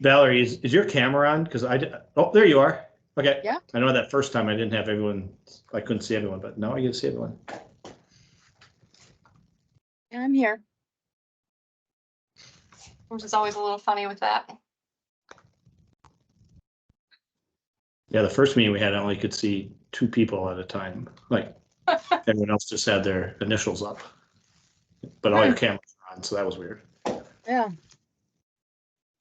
Valerie, is your camera on? Because oh, there you are. Okay. Yeah. I know that first time I didn't have everyone, I couldn't see everyone, but now I get to see everyone. I'm here. Which is always a little funny with that. Yeah, the first meeting we had, I only could see 2 people at a time. Like everyone else just had their initials up. But all your cameras are on, so that was weird. Yeah.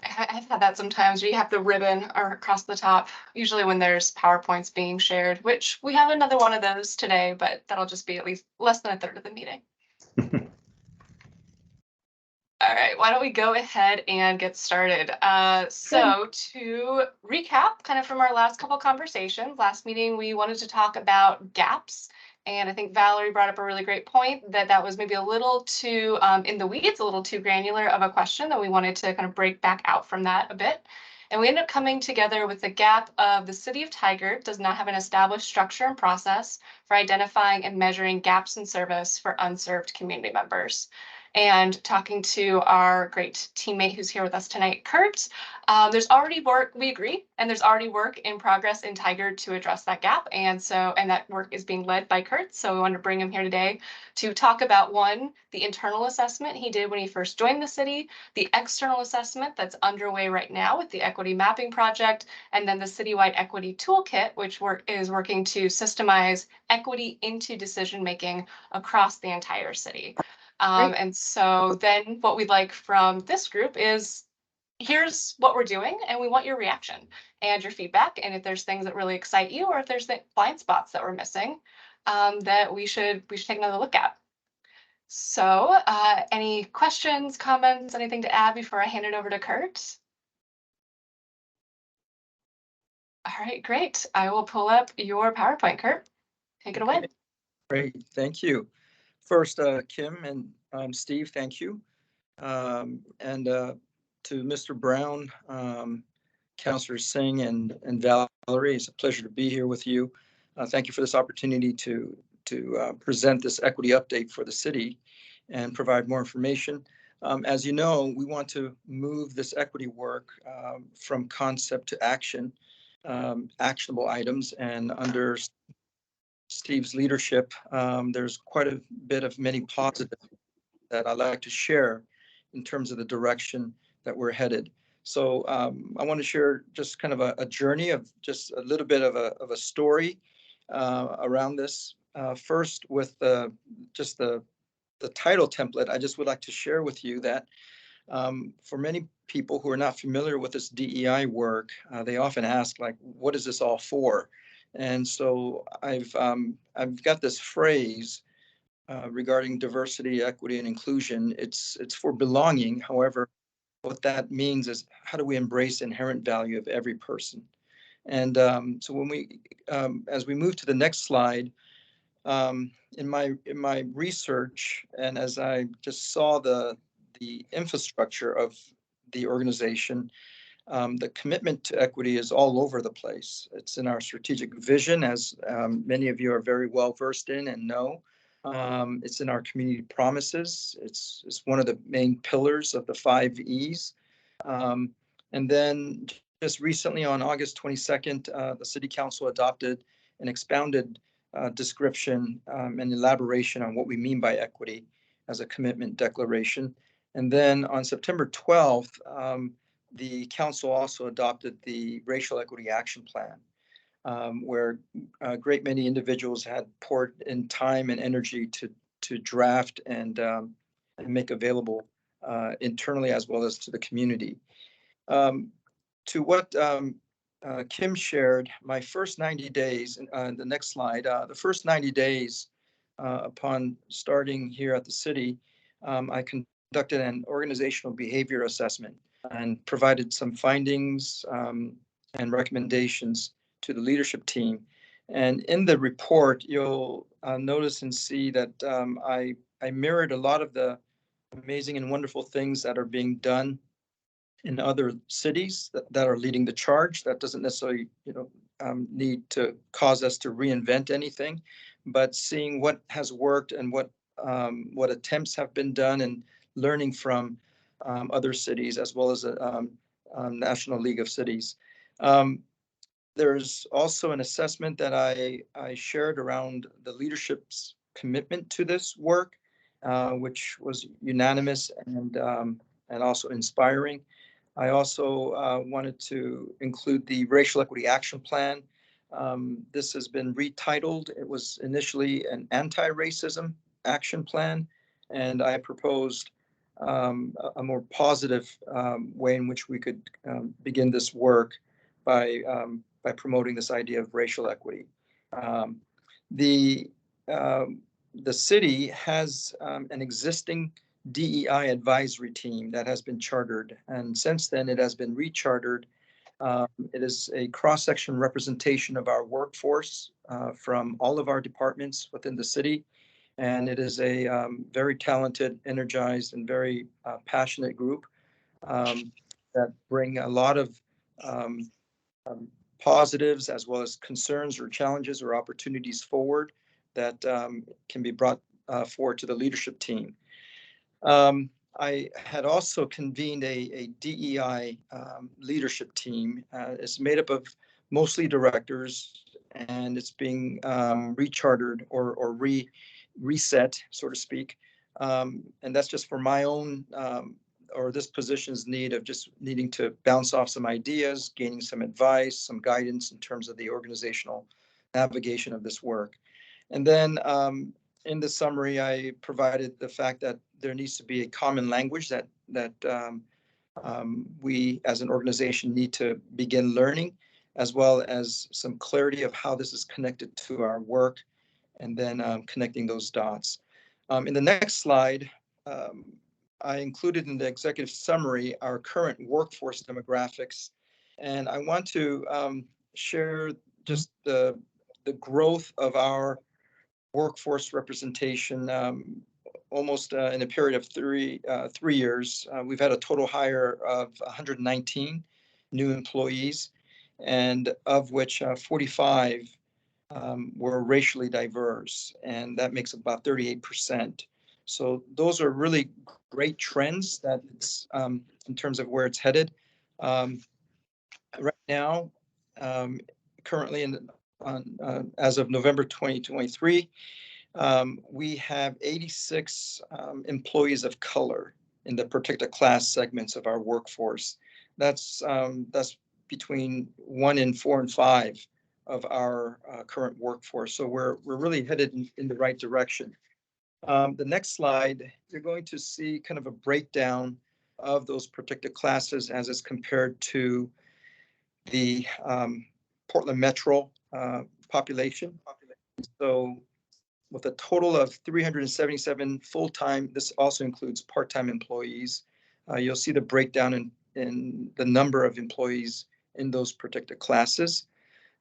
I've had that sometimes where you have the ribbon or across the top, usually when there's PowerPoints being shared, which we have another one of those today, but that'll just be at least less than a third of the meeting. All right, why don't we go ahead and get started? So to recap kind of from our last couple conversations, last meeting, we wanted to talk about gaps. And I think Valerie brought up a really great point that was maybe a little too in the weeds, a little too granular of a question that we wanted to kind of break back out from that a bit. And we ended up coming together with the gap of the city of Tigard does not have an established structure and process for identifying and measuring gaps in service for unserved community members. And talking to our great teammate who's here with us tonight, Kurt, there's already work, we agree, and there's already work in progress in Tigard to address that gap. And that work is being led by Kurt. So we wanted to bring him here today to talk about one, the internal assessment he did when he first joined the city, the external assessment that's underway right now with the equity mapping project, and then the citywide equity toolkit, which is working to systemize equity into decision-making across the entire city. And so then what we'd like from this group is, here's what we're doing, and we want your reaction and your feedback. And if there's things that really excite you, or if there's the blind spots that we're missing, that we should take another look at. So any questions, comments, anything to add before I hand it over to Kurt? All right, great. I will pull up your PowerPoint, Kurt. Take it away. Great, thank you. First, Kim and Steve, thank you. And to Mr. Brown, Councillor Singh and Valerie, it's a pleasure to be here with you. Thank you for this opportunity to present this equity update for the city and provide more information. As you know, we want to move this equity work from concept to action, actionable items, and under Steve's leadership, there's quite a bit of many positives that I'd like to share in terms of the direction that we're headed. So I want to share just kind of a journey of just a little bit of a story around this. First, with just the title template, I just would like to share with you that for many people who are not familiar with this DEI work, they often ask, like, what is this all for? And so I've got this phrase regarding diversity, equity, and inclusion. It's for belonging. However, what that means is, how do we embrace inherent value of every person? And so when we, as we move to the next slide, in my research, and as I just saw the infrastructure of the organization, the commitment to equity is all over the place. It's in our strategic vision, as many of you are very well versed in and know. It's in our community promises. It's one of the main pillars of the 5 E's. And then just recently on August 22nd, the City Council adopted an expounded description and elaboration on what we mean by equity as a commitment declaration. And then on September 12th, the council also adopted the Racial Equity Action Plan, where a great many individuals had poured in time and energy to draft and make available internally as well as to the community. To what Kim shared, my first 90 days, the next slide, the first 90 days upon starting here at the city, I conducted an organizational behavior assessment and provided some findings and recommendations to the leadership team. And in the report, you'll notice and see that I mirrored a lot of the amazing and wonderful things that are being done in other cities that are leading the charge. That doesn't necessarily, need to cause us to reinvent anything, but seeing what has worked and what attempts have been done, and learning from other cities, as well as National League of Cities. Um, there's also an assessment that I shared around the leadership's commitment to this work, which was unanimous and also inspiring. I also wanted to include the Racial Equity Action Plan. This has been retitled. It was initially an anti-racism action plan, and I proposed a more positive way in which we could begin this work by promoting this idea of racial equity. Um, the the city has an existing DEI advisory team that has been chartered, and since then it has been rechartered. It is a cross-section representation of our workforce from all of our departments within the city, and it is a very talented, energized, and very passionate group that bring a lot of um, um, positives as well as concerns or challenges or opportunities forward that can be brought forward to the leadership team. I had also convened a DEI leadership team. It's made up of mostly directors, and it's being rechartered or reset, so to speak. And that's just for my own or this position's need of just needing to bounce off some ideas, gaining some advice, some guidance in terms of the organizational navigation of this work. And then in the summary, I provided the fact that there needs to be a common language that we as an organization need to begin learning, as well as some clarity of how this is connected to our work, and then connecting those dots. In the next slide, I included in the executive summary our current workforce demographics, and I want to share just the growth of our workforce representation almost in a period of 3 years. We've had a total hire of 119 new employees, and of which 45 were racially diverse, and that makes about 38%. So those are really great trends that it's in terms of where it's headed. Right now, currently as of November 2023, we have 86 employees of color in the protected class segments of our workforce. That's between 1 in 4 and 5 of our current workforce. So we're really headed in the right direction. The next slide, you're going to see kind of a breakdown of those protected classes as is compared to the Portland Metro population. So with a total of 377 full-time, this also includes part-time employees. You'll see the breakdown in the number of employees in those protected classes.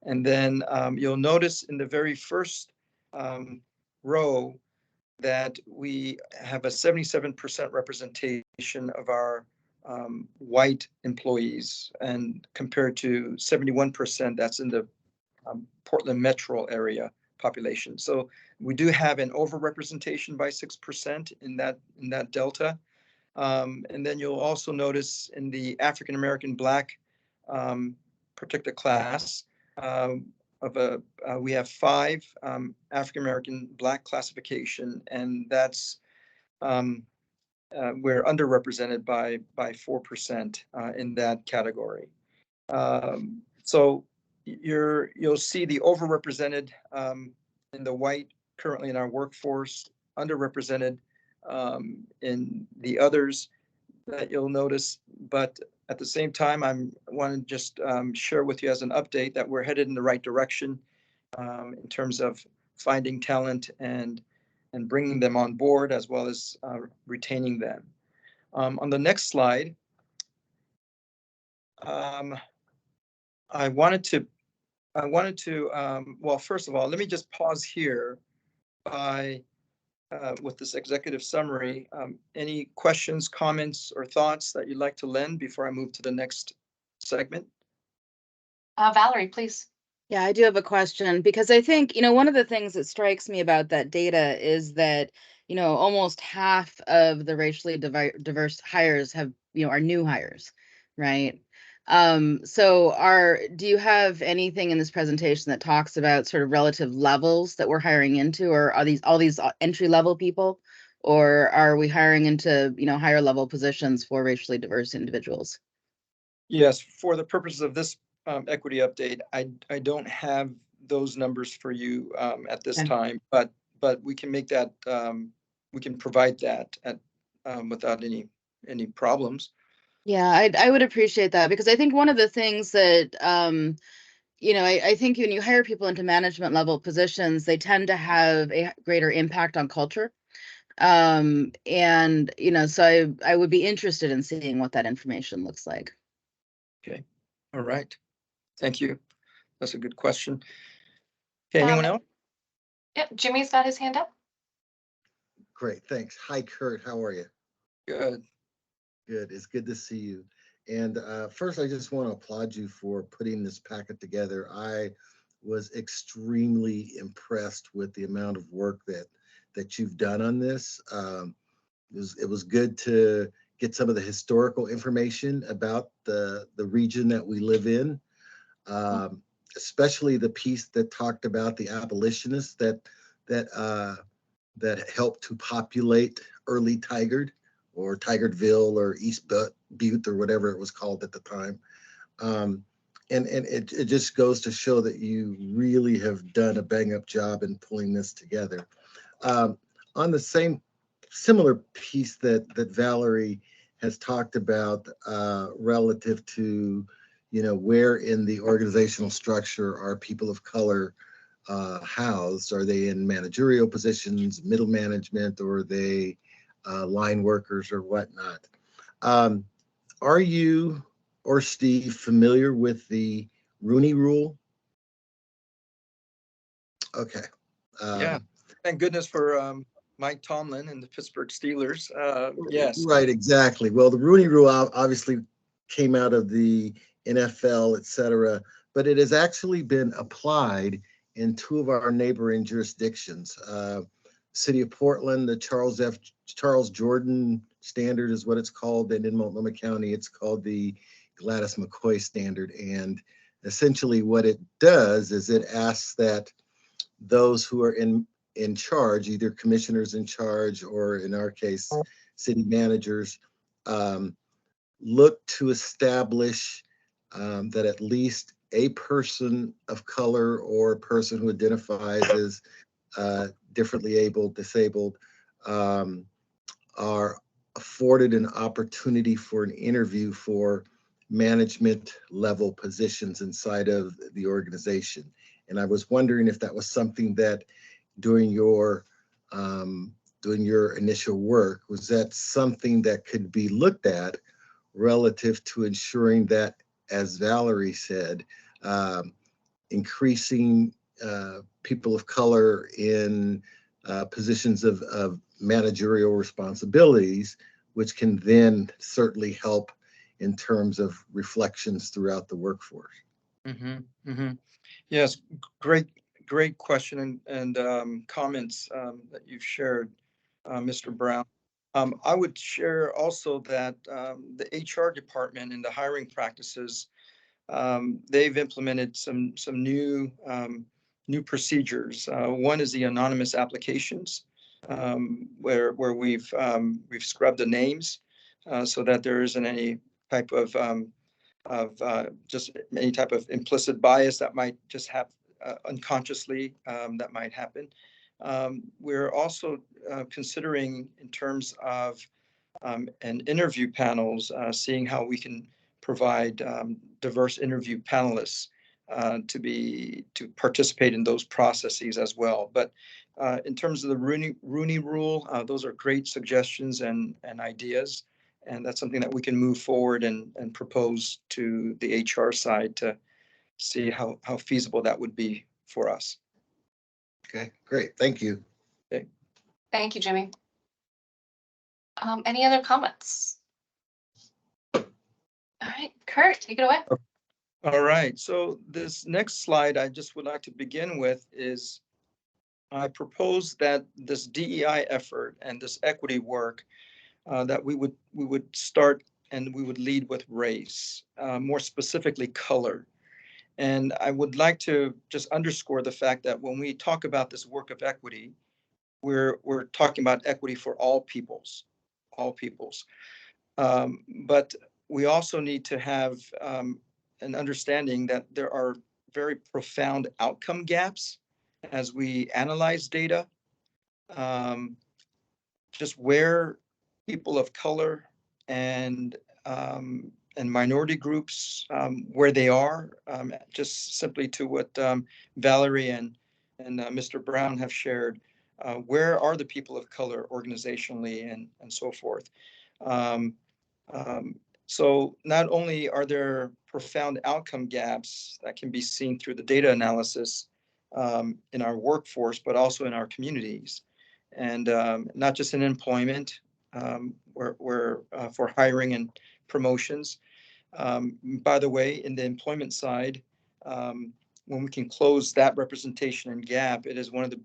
And then you'll notice in the very first row that we have a 77% representation of our white employees, and compared to 71% that's in the Portland Metro area population. So we do have an overrepresentation by 6% in that delta. And then you'll also notice in the African American Black protected class we have 5 African American Black classification, and that's we're underrepresented by 4% in that category. So you'll see the overrepresented in the white currently in our workforce, underrepresented in the others that you'll notice. But at the same time, I want to just share with you as an update that we're headed in the right direction in terms of finding talent and bringing them on board, as well as retaining them. On the next slide, I wanted to, well, first of all, let me just pause here with this executive summary. Any questions, comments, or thoughts that you'd like to lend before I move to the next segment? Valerie, please. Yeah, I do have a question, because I think, one of the things that strikes me about that data is that, almost half of the racially diverse hires are new hires. right? Do you have anything in this presentation that talks about sort of relative levels that we're hiring into, or are these all these entry level people, or are we hiring into, higher level positions for racially diverse individuals? Yes, for the purposes of this equity update, I don't have those numbers for you at this Okay. time, but we can make that, we can provide that without any problems. Yeah, I would appreciate that, because I think one of the things that I think when you hire people into management level positions, they tend to have a greater impact on culture. And so I would be interested in seeing what that information looks like. Okay, all right. Thank you. That's a good question. Okay, anyone Um, else? Yep, Jimmy's got his hand up. Great, thanks. Hi, Kurt. How are you? Good. Good. It's good to see you. And first, I just want to applaud you for putting this packet together. I was extremely impressed with the amount of work that you've done on this. It was good to get some of the historical information about the region that we live in, especially the piece that talked about the abolitionists that helped to populate early Tigard or Tigardville or East Butte or whatever it was called at the time. And it just goes to show that you really have done a bang up job in pulling this together. On the similar piece that Valerie has talked about relative to, where in the organizational structure are people of color housed? Are they in managerial positions, middle management, or are they line workers or whatnot? Are you or Steve familiar with the Rooney Rule? Okay. Yeah. Thank goodness for Mike Tomlin and the Pittsburgh Steelers. Yes. Right, exactly. Well, the Rooney Rule obviously came out of the NFL, et cetera, but it has actually been applied in two of our neighboring jurisdictions. City of Portland, the Charles Jordan standard is what it's called, and in Multnomah County, it's called the Gladys McCoy standard. And essentially what it does is it asks that those who are in charge, either commissioners in charge or in our case, city managers, look to establish that at least a person of color or a person who identifies as differently abled, disabled, are afforded an opportunity for an interview for management level positions inside of the organization. And I was wondering if that was something that during your initial work, was that something that could be looked at relative to ensuring that, as Valerie said, increasing people of color in positions of managerial responsibilities, which can then certainly help in terms of reflections throughout the workforce? Mm-hmm, mm-hmm. Yes, great question and comments that you've shared, Mr. Brown. I would share also that the HR department and the hiring practices, they've implemented some new procedures. One is the anonymous applications, where we've scrubbed the names so that there isn't any type of just any type of implicit bias that might just have unconsciously that might happen. We're also considering in terms of and interview panels, seeing how we can provide diverse interview panelists to participate in those processes as well. But in terms of the Rooney Rule, those are great suggestions and ideas. And that's something that we can move forward and propose to the HR side to see how feasible that would be for us. Okay, great. Thank you. Okay. Thank you, Jimmy. Any other comments? All right, Kurt, take it away. All right. So this next slide I just would like to begin with is I propose that this DEI effort and this equity work that we would start and we would lead with race, more specifically color. And I would like to just underscore the fact that when we talk about this work of equity, we're talking about equity for all peoples, all peoples. But we also need to have an understanding that there are very profound outcome gaps as we analyze data. Um, just where people of color and minority groups where they are, just simply to what Valerie and Mr. Brown have shared. Where are the people of color organizationally and so forth? Um, um, so not only are there profound outcome gaps that can be seen through the data analysis in our workforce, but also in our communities, and not just in employment, where for hiring and promotions. By the way, in the employment side, when we can close that representation and gap, it is one of the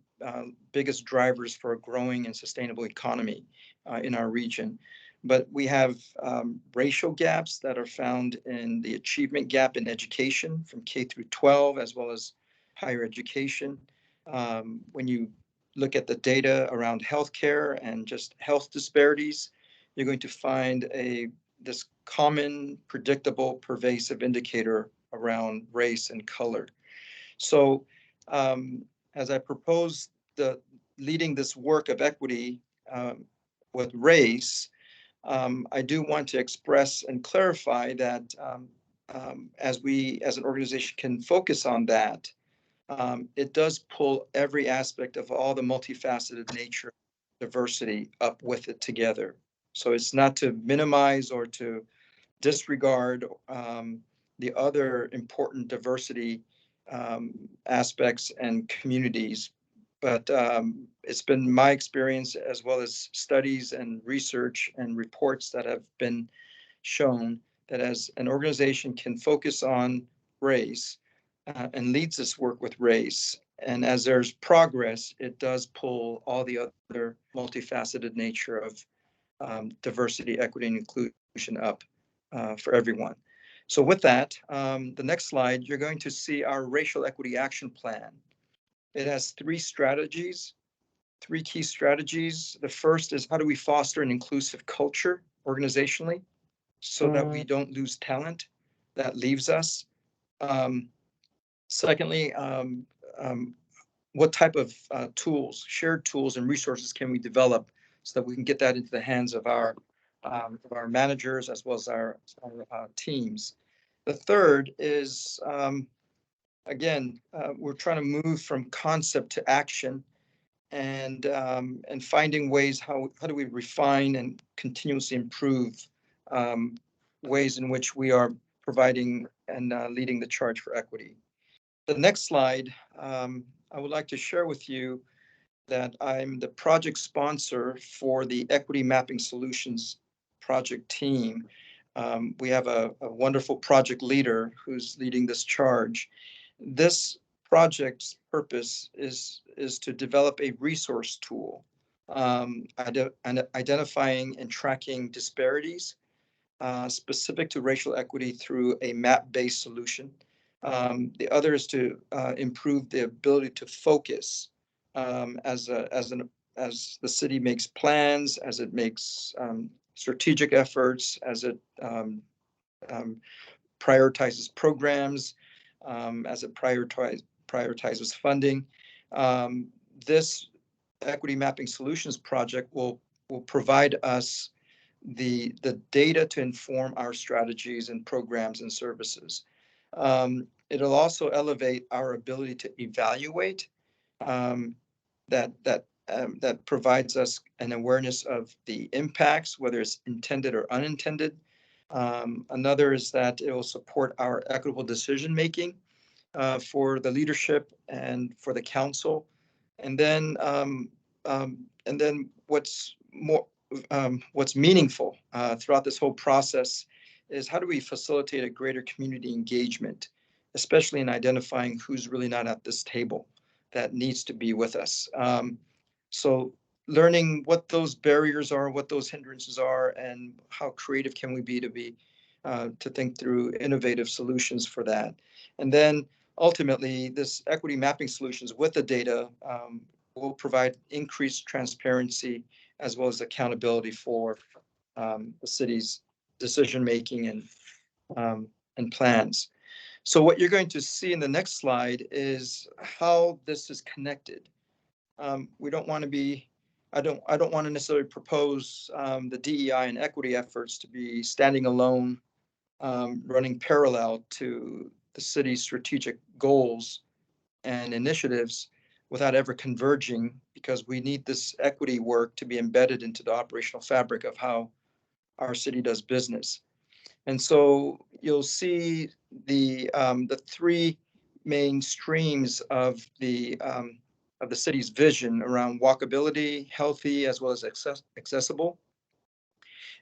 biggest drivers for a growing and sustainable economy in our region. But we have racial gaps that are found in the achievement gap in education from K through 12, as well as higher education. When you look at the data around healthcare and just health disparities, you're going to find this common, predictable, pervasive indicator around race and color. So as I propose leading this work of equity with race, I do want to express and clarify that as we as an organization can focus on that, it does pull every aspect of all the multifaceted nature, diversity up with it together. So it's not to minimize or to disregard the other important diversity aspects and communities. But it's been my experience, as well as studies and research and reports that have been shown, that as an organization can focus on race and leads this work with race, and as there's progress, it does pull all the other multifaceted nature of diversity, equity, and inclusion up for everyone. So with that, the next slide, you're going to see our racial equity action plan. It has three strategies, three key strategies. The first is, how do we foster an inclusive culture organizationally so that we don't lose talent that leaves us? Secondly, what type of tools, shared tools and resources can we develop so that we can get that into the hands of our managers as well as our teams? The third is, again, we're trying to move from concept to action, and finding ways how do we refine and continuously improve ways in which we are providing and leading the charge for equity. The next slide, I would like to share with you that I'm the project sponsor for the Equity Mapping Solutions project team. We have a wonderful project leader who's leading this charge. This project's purpose is to develop a resource tool, identifying and tracking disparities specific to racial equity through a map-based solution. The other is to improve the ability to focus as the city makes plans, as it makes strategic efforts, as it prioritizes programs, as it prioritizes funding. This Equity Mapping Solutions project will provide us the data to inform our strategies and programs and services. It'll also elevate our ability to evaluate. That provides us an awareness of the impacts, whether it's intended or unintended. Another is that it will support our equitable decision making for the leadership and for the council. And then what's meaningful throughout this whole process is, how do we facilitate a greater community engagement, especially in identifying who's really not at this table that needs to be with us. So learning what those barriers are, what those hindrances are, and how creative can we be to think through innovative solutions for that. And then ultimately, this equity mapping solutions with the data will provide increased transparency as well as accountability for the city's decision making and plans. So what you're going to see in the next slide is how this is connected. We don't want to be, I don't want to necessarily propose the DEI and equity efforts to be standing alone, running parallel to the city's strategic goals and initiatives without ever converging, because we need this equity work to be embedded into the operational fabric of how our city does business. And so you'll see the three main streams of the city's vision around walkability, healthy, as well as accessible.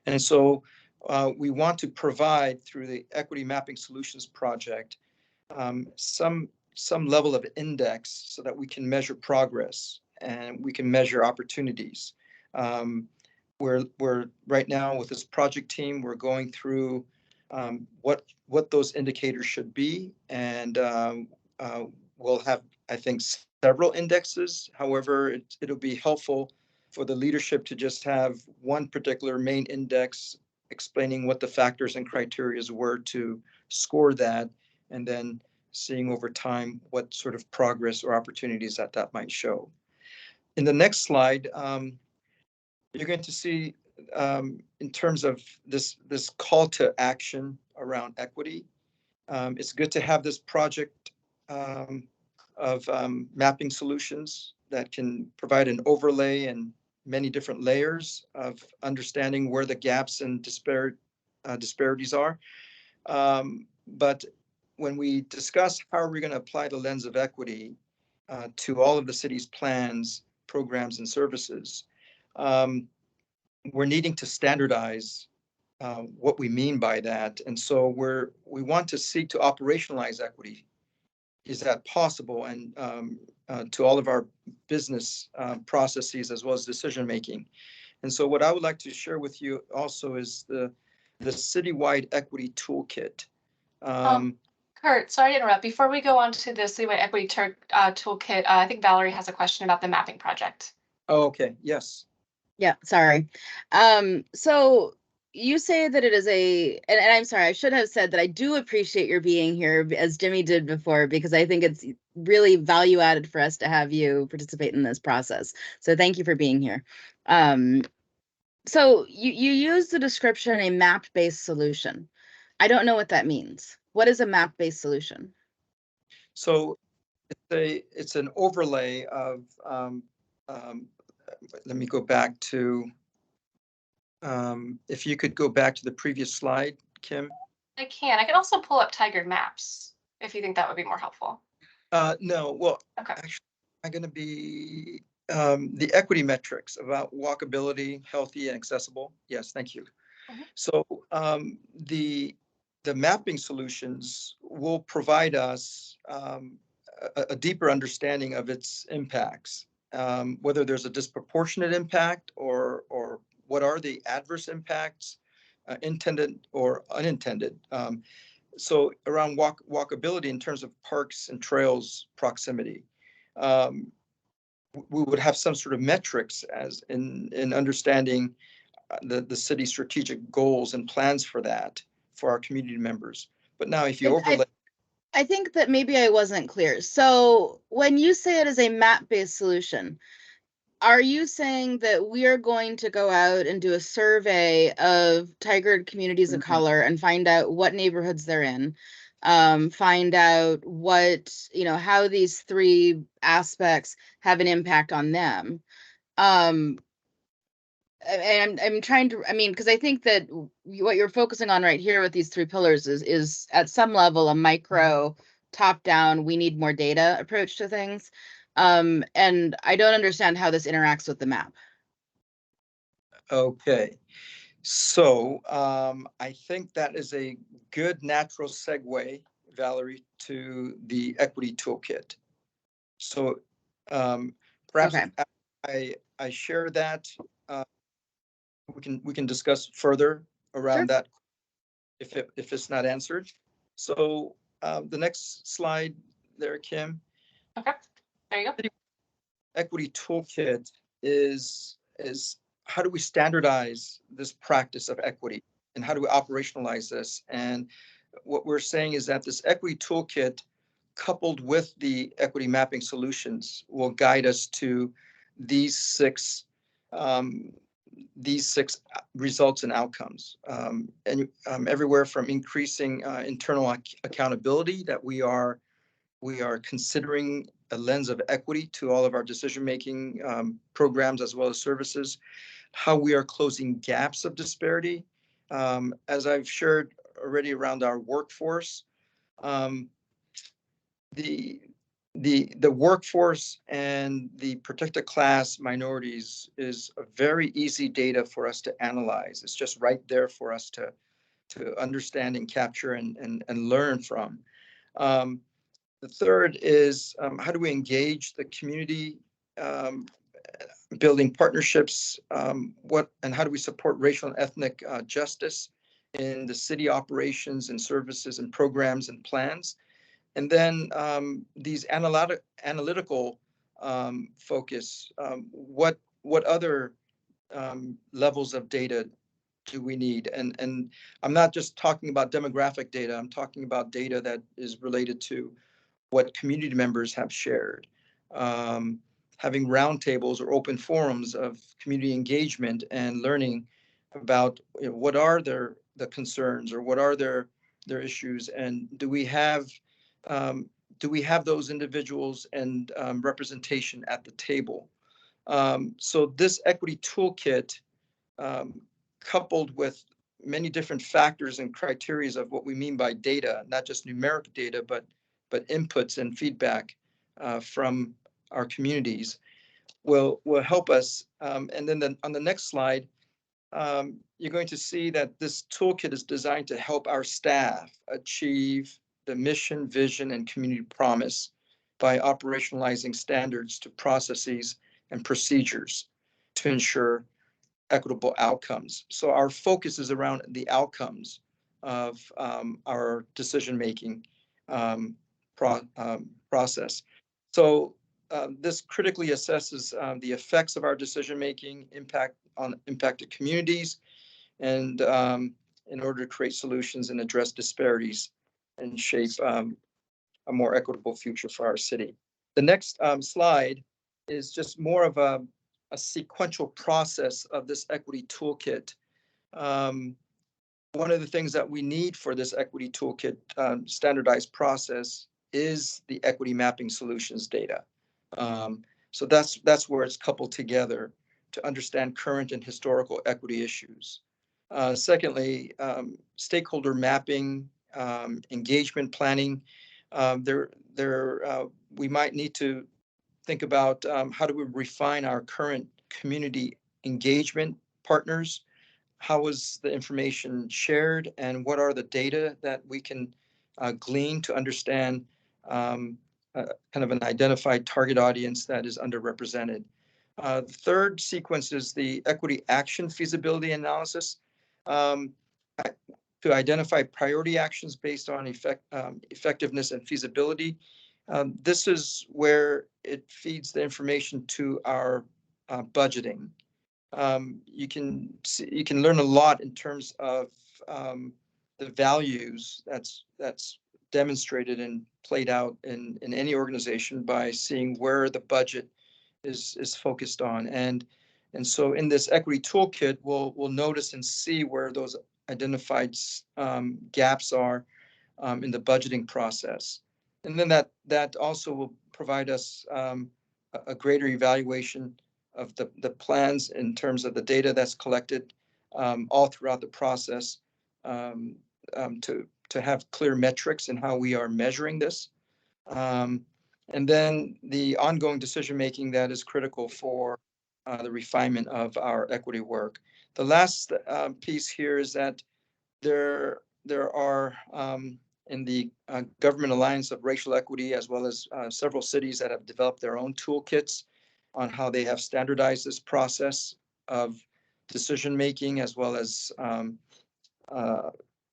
And so we want to provide through the Equity Mapping Solutions Project some level of index so that we can measure progress and we can measure opportunities. We're right now with this project team, we're going through what those indicators should be, and we'll have, I think, several indexes. However, it'll be helpful for the leadership to just have one particular main index explaining what the factors and criteria were to score that, and then seeing over time what sort of progress or opportunities that might show. In the next slide, you're going to see in terms of this call to action around equity. It's good to have this project of mapping solutions that can provide an overlay and many different layers of understanding where the gaps and disparities are. But when we discuss how are we going to apply the lens of equity to all of the city's plans, programs, and services, we're needing to standardize what we mean by that. And so we want to seek to operationalize equity. Is that possible? And to all of our business processes as well as decision making. And so what I would like to share with you also is the citywide equity toolkit. Kurt, sorry to interrupt. Before we go on to the citywide equity toolkit, I think Valerie has a question about the mapping project. Oh, okay. Yes. Yeah, sorry. So you say that it is and I'm sorry, I should have said that I do appreciate your being here, as Jimmy did before, because I think it's really value added for us to have you participate in this process. So thank you for being here. So you use the description a map-based solution. I don't know what that means. What is a map-based solution? So it's an overlay of let me go back to, if you could go back to the previous slide, Kim. I can. I can also pull up Tiger Maps if you think that would be more helpful. No, well, okay. Actually, I'm going to be the equity metrics about walkability, healthy, and accessible. Yes, thank you. Mm-hmm. So the mapping solutions will provide us a deeper understanding of its impacts, whether there's a disproportionate impact or what are the adverse impacts, intended or unintended. So around walkability in terms of parks and trails proximity, we would have some sort of metrics as in understanding the city's strategic goals and plans for that for our community members. But now if you overlay. I think that maybe I wasn't clear. So when you say it is a map-based solution, are you saying that we are going to go out and do a survey of Tigard communities of color and find out what neighborhoods they're in, find out what, how these three aspects have an impact on them? And I'm trying to, because I think that what you're focusing on right here with these three pillars is at some level a micro top down, we need more data approach to things. And I don't understand how this interacts with the map. Okay. So I think that is a good natural segue, Valerie, to the equity toolkit. So perhaps Okay. I share that. Uh, we can discuss further around Sure. that if it's not answered. So the next slide there, Kim. Okay, there you go. Equity toolkit is how do we standardize this practice of equity and how do we operationalize this? And what we're saying is that this equity toolkit coupled with the equity mapping solutions will guide us to these six um, results and outcomes, and everywhere from increasing internal accountability, that we are considering a lens of equity to all of our decision-making programs as well as services, how we are closing gaps of disparity. As I've shared already around our workforce, um, the the workforce and the protected class minorities is a very easy data for us to analyze. It's just right there for us to understand and capture and learn from. Um, the third is how do we engage the community, um, building partnerships, what and how do we support racial and ethnic justice in the city operations and services and programs and plans. And then these analytical focus, what other levels of data do we need? And I'm not just talking about demographic data, I'm talking about data that is related to what community members have shared. Um, Having roundtables or open forums of community engagement and learning about, you know, what are the concerns or what are their issues, and um, do we have those individuals and representation at the table? So this equity toolkit, um, coupled with many different factors and criteria of what we mean by data, not just numeric data, but inputs and feedback from our communities, will help us. And then on the next slide, you're going to see that this toolkit is designed to help our staff achieve the mission, vision, and community promise by operationalizing standards to processes and procedures to ensure equitable outcomes. So our focus is around the outcomes of our decision-making process. So this critically assesses the effects of our decision-making impact on impacted communities, and in order to create solutions and address disparities and shape a more equitable future for our city. The next slide is just more of a sequential process of this equity toolkit. Um, One of the things that we need for this equity toolkit standardized process is the equity mapping solutions data. So that's where it's coupled together to understand current and historical equity issues. Secondly, stakeholder mapping, engagement planning. We might need to think about how do we refine our current community engagement partners? How is the information shared, and what are the data that we can glean to understand kind of an identified target audience that is underrepresented? The third sequence is the equity action feasibility analysis, um, to identify priority actions based on effectiveness and feasibility. This is where it feeds the information to our budgeting. You can learn a lot in terms of the values that's demonstrated and played out in any organization by seeing where the budget is focused on. And so in this equity toolkit, we'll notice and see where those identified gaps are in the budgeting process. And then that also will provide us a greater evaluation of the plans in terms of the data that's collected all throughout the process, um, to have clear metrics in how we are measuring this. Um, and then the ongoing decision making that is critical for the refinement of our equity work. The last piece here is that there are in the Government Alliance of Racial Equity, as well as several cities that have developed their own toolkits. on how they have standardized this process of decision making, as well as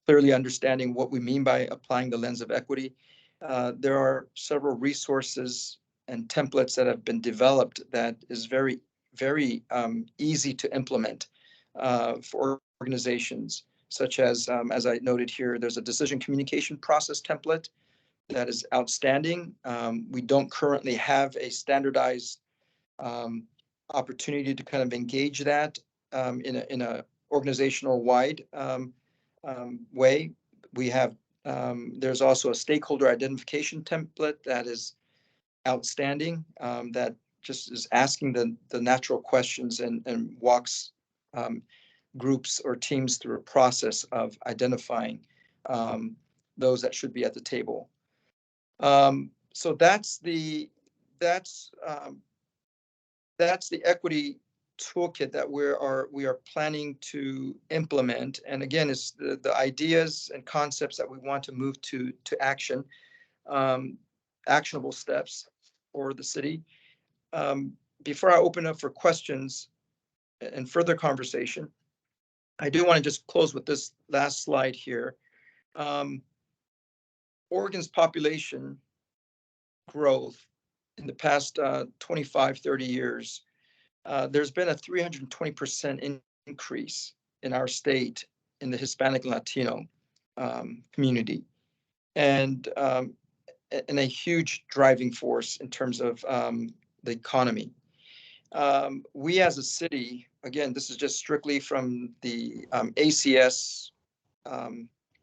clearly understanding what we mean by applying the lens of equity. There are several resources and templates that have been developed that is very, very easy to implement for organizations, such as I noted here, there's a decision communication process template that is outstanding. We don't currently have a standardized opportunity to kind of engage that in a organizational wide way. We have there's also a stakeholder identification template that is outstanding, that just is asking the natural questions and walks groups or teams through a process of identifying those that should be at the table. So that's the equity toolkit that we are planning to implement. And again, it's the ideas and concepts that we want to move to action, actionable steps for the city. Before I open up for questions and further conversation, I do want to just close with this last slide here. Oregon's population growth in the past 25, 30 years, there's been a 320% increase in our state in the Hispanic and Latino community, and a huge driving force in terms of the economy. We as a city, again, this is just strictly from the ACS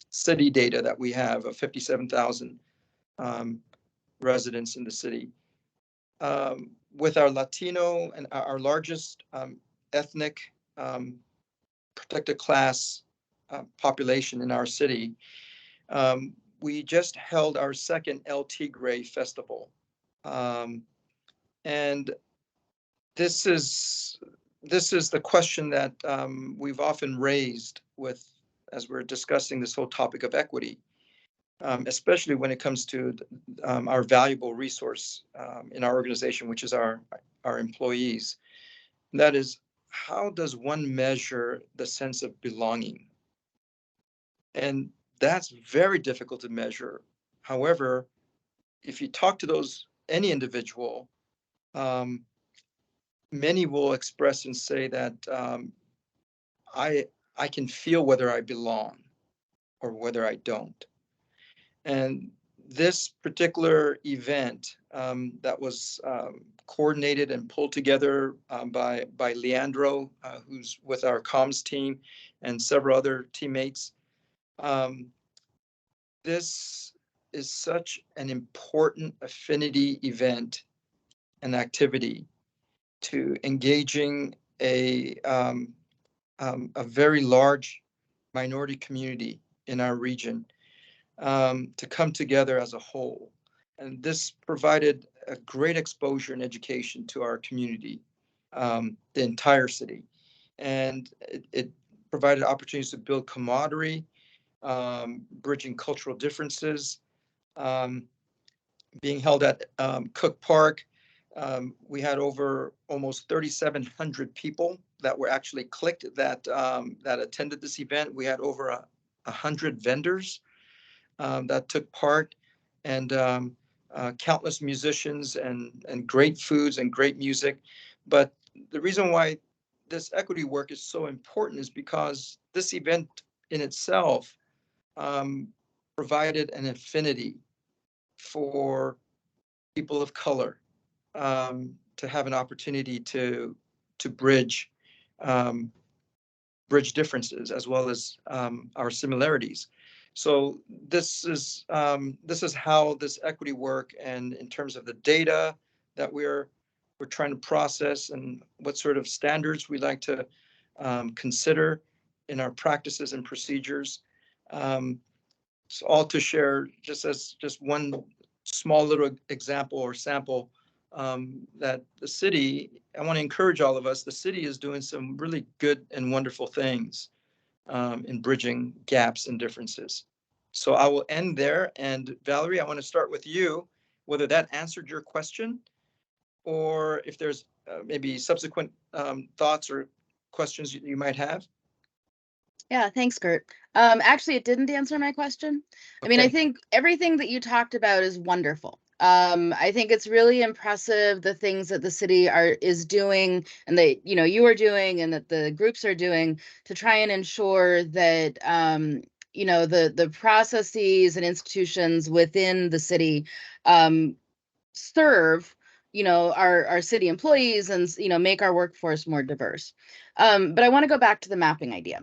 city data that we have of 57,000 residents in the city. With our Latino and our largest ethnic protected class population in our city, we just held our second El Tigre festival. And this is the question that we've often raised as we're discussing this whole topic of equity, especially when it comes to our valuable resource in our organization, which is our employees. And that is, how does one measure the sense of belonging? And that's very difficult to measure. However, if you talk to any individual, many will express and say that I can feel whether I belong or whether I don't. And this particular event that was coordinated and pulled together by Leandro, who's with our comms team, and several other teammates, this is such an important affinity event and activity to engaging a very large minority community in our region to come together as a whole. And this provided a great exposure and education to our community, the entire city. And it provided opportunities to build camaraderie, bridging cultural differences. Being held at Cook Park, we had over almost 3,700 people that were actually clicked that attended this event. We had over 100 vendors that took part, and countless musicians and great foods and great music. But the reason why this equity work is so important is because this event in itself provided an affinity for people of color to have an opportunity to bridge differences as well as our similarities. So this is how this equity work, and in terms of the data that we're trying to process and what sort of standards we like to consider in our practices and procedures. So all to share just one small little example or sample that the city, I want to encourage all of us, the city is doing some really good and wonderful things in bridging gaps and differences. So I will end there. And Valerie, I want to start with you, whether that answered your question or if there's maybe subsequent thoughts or questions you might have. Yeah, thanks, Kurt. Actually, it didn't answer my question. I mean, I Okay. think everything that you talked about is wonderful. I think it's really impressive the things that the city is doing, and that you are doing, and that the groups are doing to try and ensure that the processes and institutions within the city serve our city employees and make our workforce more diverse. But I want to go back to the mapping idea,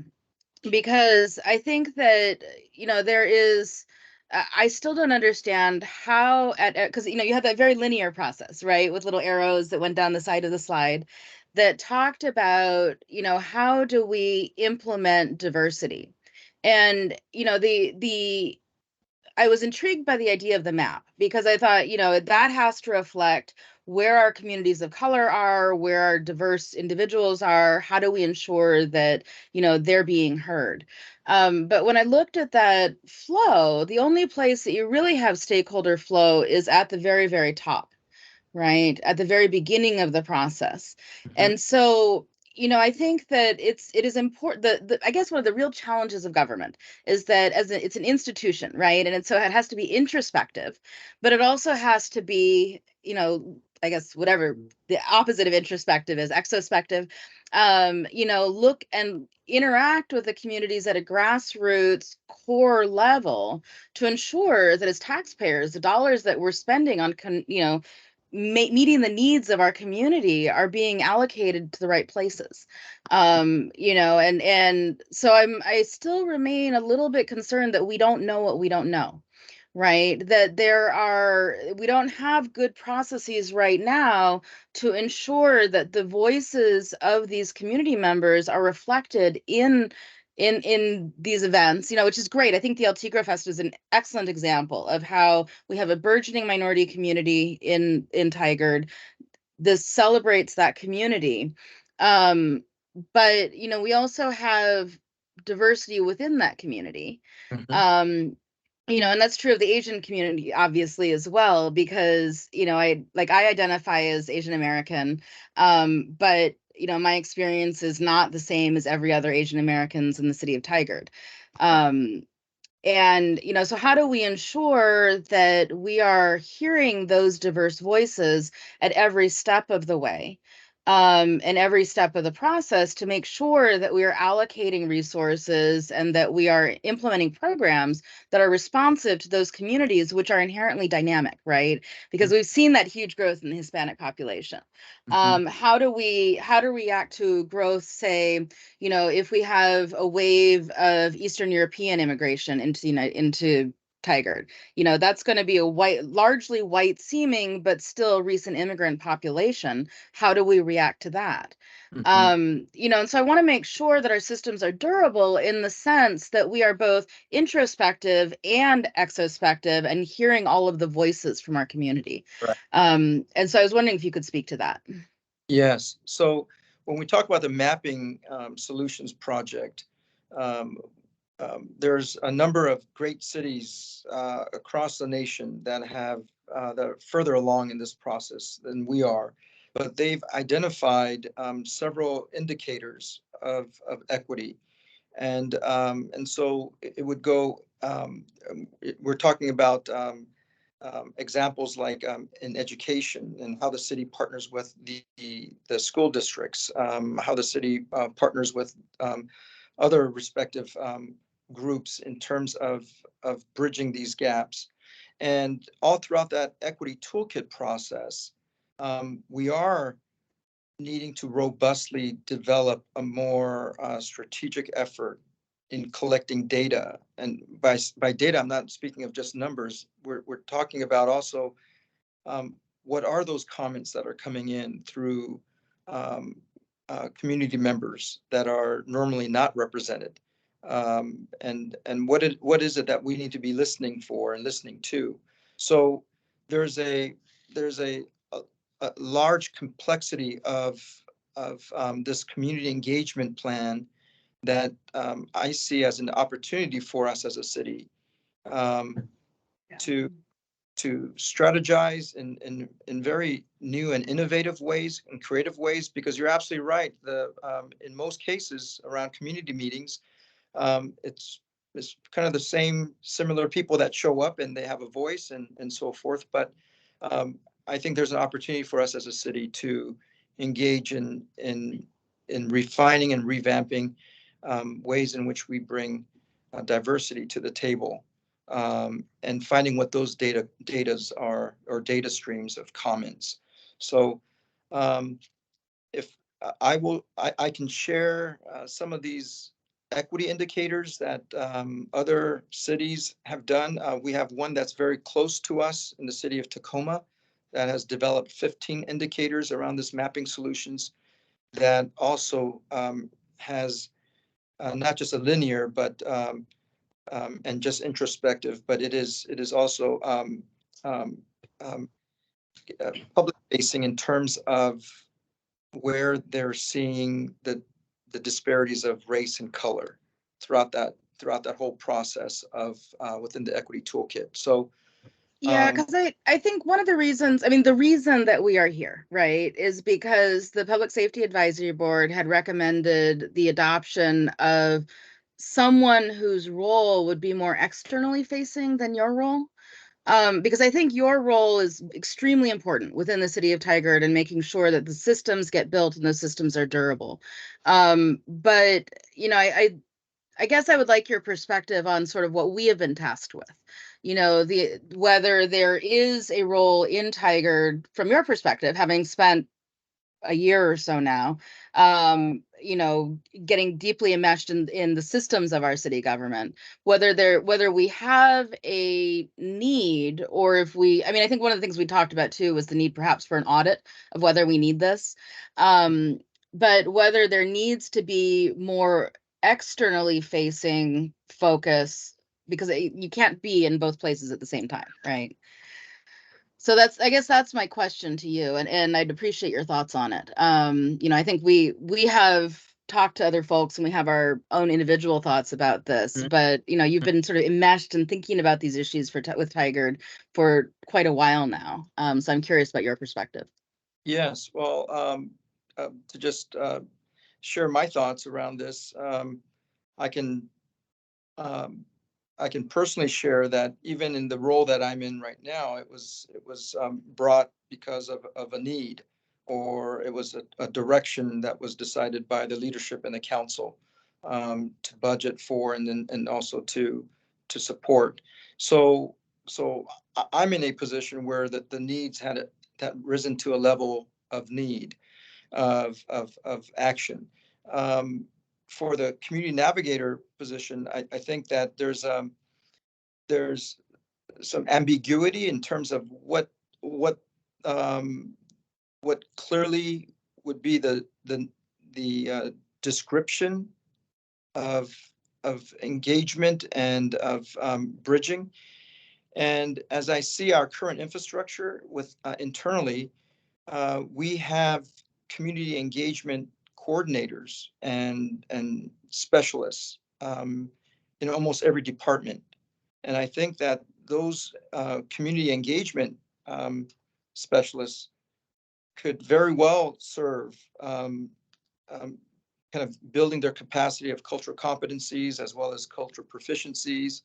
because I think that there is I still don't understand how because you have that very linear process, right, with little arrows that went down the side of the slide that talked about how do we implement diversity. And the I was intrigued by the idea of the map, because I thought, that has to reflect where our communities of color are, where our diverse individuals are. How do we ensure that, they're being heard? But when I looked at that flow, the only place that you really have stakeholder flow is at the very, very top, right? At the very beginning of the process. And so, I think that it is important. I guess one of the real challenges of government is that it's an institution, right? And so it has to be introspective, but it also has to be, I guess whatever the opposite of introspective is, exospective. Look and interact with the communities at a grassroots core level to ensure that as taxpayers, the dollars that we're spending on meeting the needs of our community are being allocated to the right places. And so I still remain a little bit concerned that we don't know what we don't know, right? That we don't have good processes right now to ensure that the voices of these community members are reflected in these events, which is great. I think the Altigra Fest is an excellent example of how we have a burgeoning minority community in Tigard. This celebrates that community. But we also have diversity within that community. And that's true of the Asian community, obviously, as well, because I identify as Asian American, but my experience is not the same as every other Asian Americans in the city of Tigard. And so how do we ensure that we are hearing those diverse voices at every step of the way, and every step of the process, to make sure that we are allocating resources and that we are implementing programs that are responsive to those communities, which are inherently dynamic, right? Because we've seen that huge growth in the Hispanic population. How do we react to growth, say, if we have a wave of Eastern European immigration into Tigard, that's going to be a largely white seeming, but still recent immigrant population. How do we react to that? And so I want to make sure that our systems are durable in the sense that we are both introspective and exospective and hearing all of the voices from our community. Right. And so I was wondering if you could speak to that. Yes. So when we talk about the mapping solutions project, there's a number of great cities across the nation that are further along in this process than we are, but they've identified several indicators of equity, and so it would go. We're talking about examples like in education and how the city partners with the school districts, how the city partners with other respective groups in terms of bridging these gaps. And all throughout that equity toolkit process, we are needing to robustly develop a more strategic effort in collecting data. And by data, I'm not speaking of just numbers. We're talking about also what are those comments that are coming in through community members that are normally not represented, and what is it that we need to be listening for and listening to. So there's a large complexity of this community engagement plan that I see as an opportunity for us as a city, to to strategize in very new and innovative ways and creative ways, because you're absolutely right. In most cases around community meetings, it's kind of the same similar people that show up and they have a voice and so forth. But I think there's an opportunity for us as a city to engage in refining and revamping ways in which we bring diversity to the table, and finding what those datas are, or data streams of comments. So if I can share some of these equity indicators that other cities have done. We have one that's very close to us in the city of Tacoma that has developed 15 indicators around this mapping solutions that also has not just a linear, but and just introspective, but it is also um, public facing in terms of where they're seeing the disparities of race and color throughout that whole process of within the equity toolkit. So Yeah, because I think one of the reasons, I mean, the reason that we are here, right, is because the Public Safety Advisory Board had recommended the adoption of someone whose role would be more externally facing than your role. Because I think your role is extremely important within the city of Tigard and making sure that the systems get built and those systems are durable. But, you know, I guess I would like your perspective on sort of what we have been tasked with. You know, whether there is a role in Tigard from your perspective, having spent a year or so now, you know, getting deeply enmeshed in the systems of our city government, whether we have a need, or if we, I mean, I think one of the things we talked about too was the need perhaps for an audit of whether we need this, but whether there needs to be more externally facing focus, because you can't be in both places at the same time, right? So I guess that's my question to you, and I'd appreciate your thoughts on it. You know, I think we have talked to other folks and we have our own individual thoughts about this, but you know, you've been sort of enmeshed in thinking about these issues with Tigard for quite a while now. So I'm curious about your perspective. yes, well, to just share my thoughts around this, I can I can personally share that even in the role that I'm in right now, it was brought because of a need, or it was a direction that was decided by the leadership and the council to budget for, and then and also to support. So I'm in a position where the needs had risen to a level of need of action. For the community navigator position, I think that there's some ambiguity in terms of what um, what clearly would be the description of engagement and of bridging. And as I see our current infrastructure with internally, we have community engagement coordinators and specialists in almost every department. And I think that those community engagement specialists could very well serve kind of building their capacity of cultural competencies as well as cultural proficiencies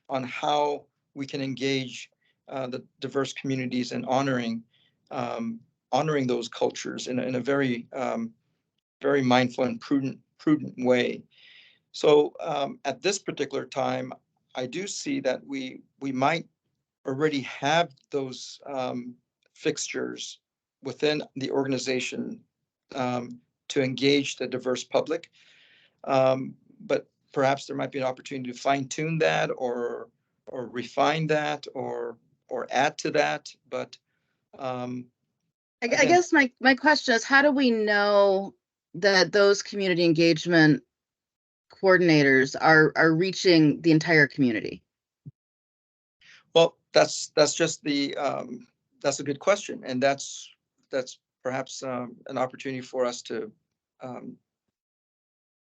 on how we can engage the diverse communities and honoring those cultures in a very very mindful and prudent way. So at this particular time, I do see that we might already have those fixtures within the organization to engage the diverse public. But perhaps there might be an opportunity to fine tune that, or refine that, or add to that. But I again, guess my question is, how do we know that those community engagement coordinators are reaching the entire community? well, that's just that's a good question, and that's perhaps an opportunity for us um,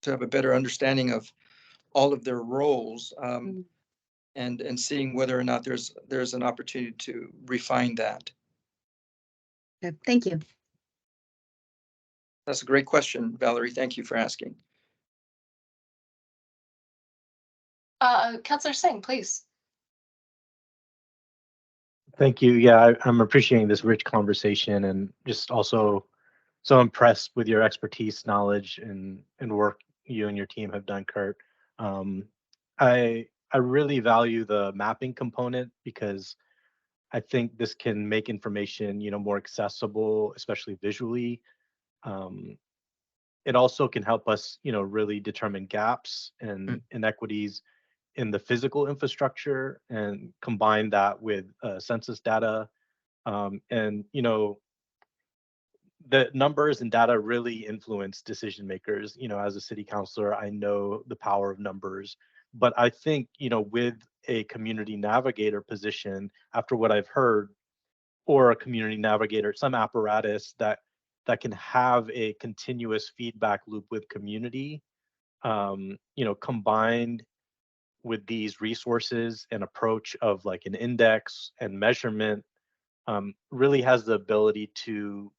to have a better understanding of all of their roles. and seeing whether or not there's an opportunity to refine that. Okay, thank you. That's a great question, Valerie. Thank you for asking. Councillor Singh, please. Thank you. Yeah, I'm appreciating this rich conversation and just also so impressed with your expertise, knowledge, and work you and your team have done, Kurt. I really value the mapping component because I think this can make information, more accessible, especially visually. It also can help us, really determine gaps and inequities in the physical infrastructure and combine that with census data. And, the numbers and data really influence decision makers. As a city councilor, I know the power of numbers, but I think, with a community navigator position, after what I've heard, or a community navigator, some apparatus that can have a continuous feedback loop with community, combined with these resources and approach of like an index and measurement, really has the ability to,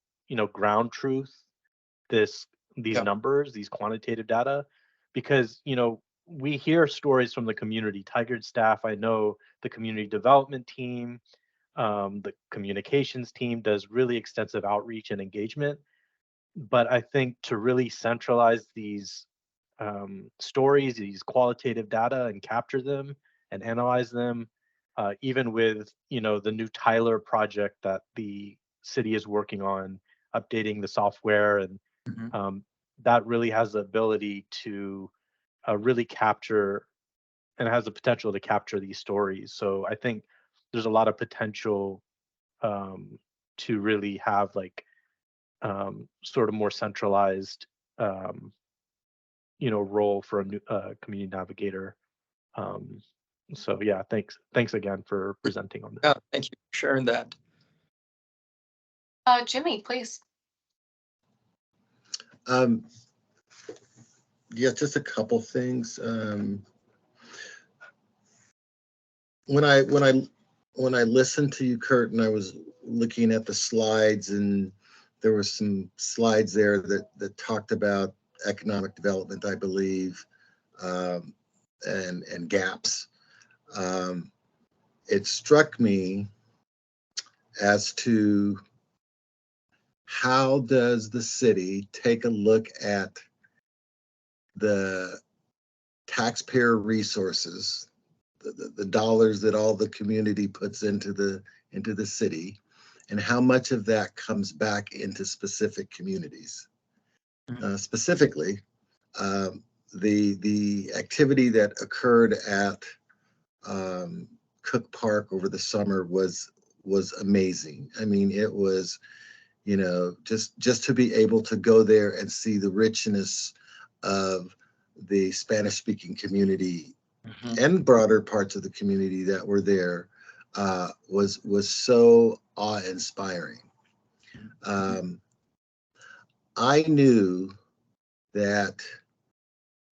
ground truth these Yeah. numbers, these quantitative data, because, we hear stories from the community. Tigard staff, I know the community development team, the communications team does really extensive outreach and engagement. But I think to really centralize these stories, these qualitative data, and capture them and analyze them, even with the new Tyler project that the city is working on, updating the software, and that really has the ability to really capture and has the potential to capture these stories. So I think there's a lot of potential to really have like sort of more centralized role for a new community navigator. So yeah, thanks again for presenting on this. Yeah, thank you for sharing that. Jimmy, please. Yeah, just a couple things. When I listened to you, Kurt, and I was looking at the slides, and there were some slides there that talked about economic development, I believe, and gaps. It struck me as to how does the city take a look at the taxpayer resources, the dollars that all the community puts into the city, and how much of that comes back into specific communities. Specifically, the activity that occurred at Cook Park over the summer was amazing. I mean, it was, just to be able to go there and see the richness of the Spanish-speaking community and broader parts of the community that were there was so awe-inspiring. I knew that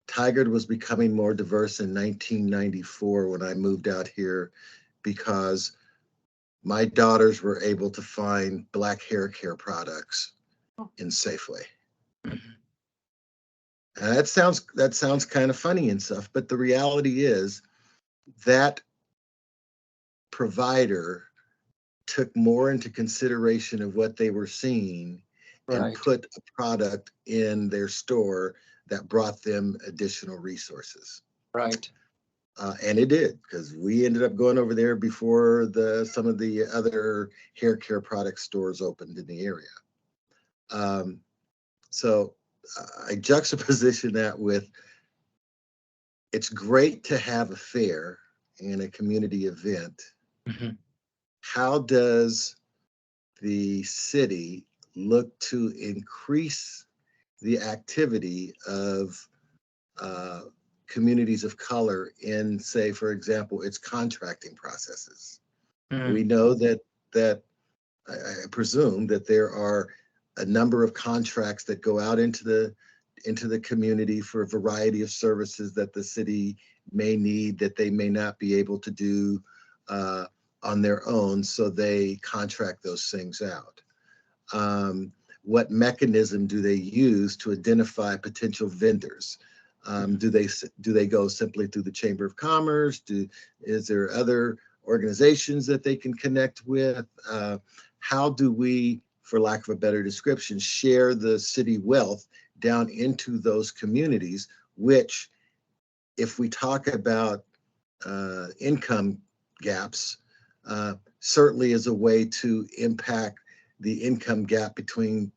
Tigard was becoming more diverse in 1994 when I moved out here, because my daughters were able to find Black hair care products in Safeway. And that sounds kind of funny and stuff, but the reality is that provider took more into consideration of what they were seeing and put a product in their store that brought them additional resources. Right. And it did, because we ended up going over there before some of the other hair care product stores opened in the area. So I juxtaposition that with, it's great to have a fair and a community event. How does the city look to increase the activity of communities of color in, say, for example, its contracting processes? We know that I presume that there are a number of contracts that go out into the community for a variety of services that the city may need that they may not be able to do on their own, so they contract those things out. What mechanism do they use to identify potential vendors? Do they go simply through the Chamber of Commerce? Is there other organizations that they can connect with? How do we, for lack of a better description, share the city wealth down into those communities, which, if we talk about income gaps, certainly is a way to impact the income gap between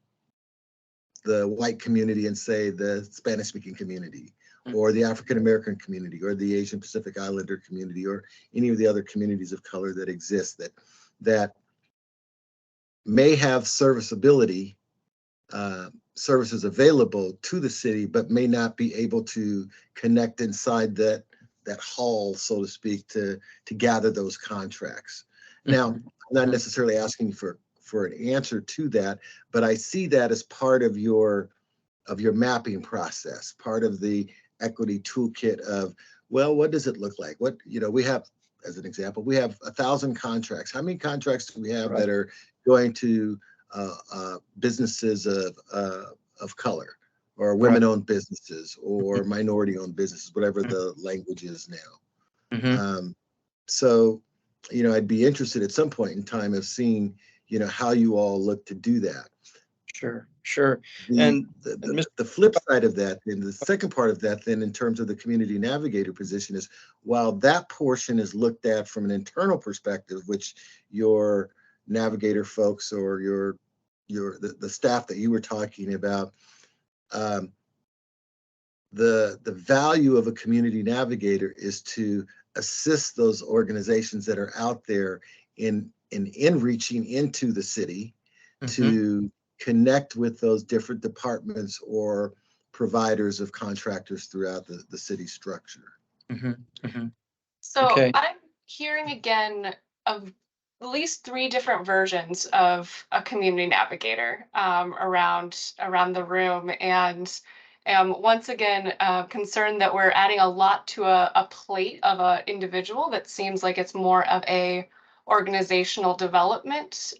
the white community and, say, the Spanish-speaking community, or the African-American community, or the Asian Pacific Islander community, or any of the other communities of color that exist that may have serviceability, services available to the city, but may not be able to connect inside that hall, so to speak, to gather those contracts. Now, I'm not necessarily asking for an answer to that, but I see that as part of your mapping process, part of the equity toolkit of, well, what does it look like? What, we have, as an example, we have 1,000 contracts. How many contracts do we have that are going to businesses of color, or women-owned businesses, or minority-owned businesses, whatever the language is now? So, I'd be interested at some point in time of seeing, how you all look to do that. Sure. And the flip side of that, and the second part of that, then, in terms of the community navigator position, is while that portion is looked at from an internal perspective, which your navigator folks or the staff that you were talking about, the value of a community navigator is to assist those organizations that are out there in reaching into the city to connect with those different departments or providers of contractors throughout the city structure. So Okay. I'm hearing again of at least 3 different versions of a community navigator around the room, and am once again concerned that we're adding a lot to a plate of an individual that seems like it's more of a organizational development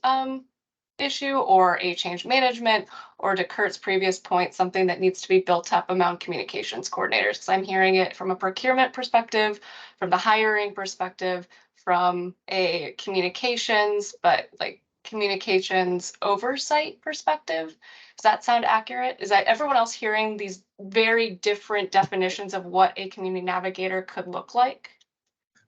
issue, or a change management, or, to Kurt's previous point, something that needs to be built up among communications coordinators. Because I'm hearing it from a procurement perspective, from the hiring perspective, from a communications, but like communications oversight perspective. Does that sound accurate? Is that everyone else hearing these very different definitions of what a community navigator could look like?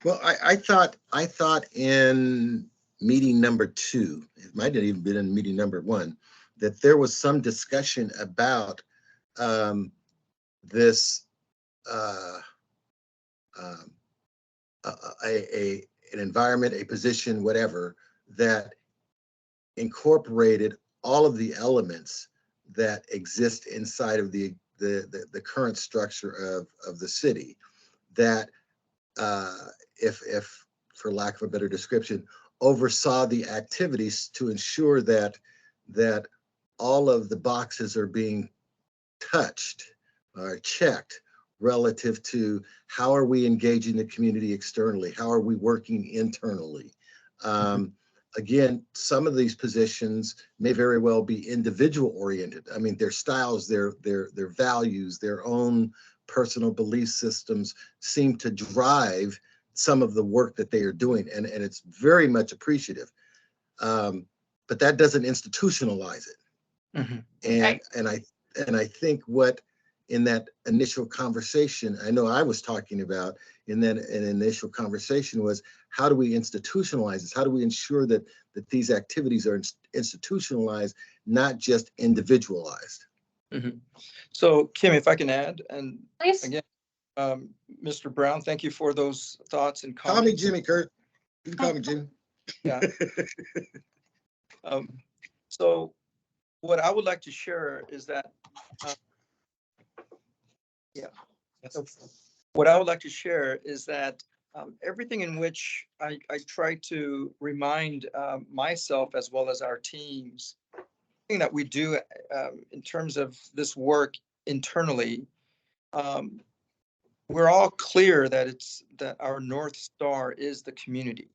Well, I thought in meeting number 2, it might have even been in meeting number 1, that there was some discussion about this an environment, a position, whatever, that incorporated all of the elements that exist inside of the current structure of the city. That if for lack of a better description, oversaw the activities to ensure that all of the boxes are being touched or checked relative to how are we engaging the community externally, how are we working internally. Again, some of these positions may very well be individual oriented. I mean, their styles, their values, their own personal belief systems seem to drive some of the work that they are doing, and it's very much appreciative. But that doesn't institutionalize it. And I think what in that initial conversation, I know I was talking about in that an initial conversation, was how do we institutionalize this? How do we ensure that these activities are institutionalized, not just individualized? So, Kim, if I can add, and Please. again, Mr. Brown, thank you for those thoughts and Call comments. me Jimmy, Kurt. You can call me Jimmy. Yeah. So what I would like to share is that, what I would like to share is that everything in which I try to remind myself as well as our teams, everything that we do in terms of this work internally, we're all clear that our North Star is the community.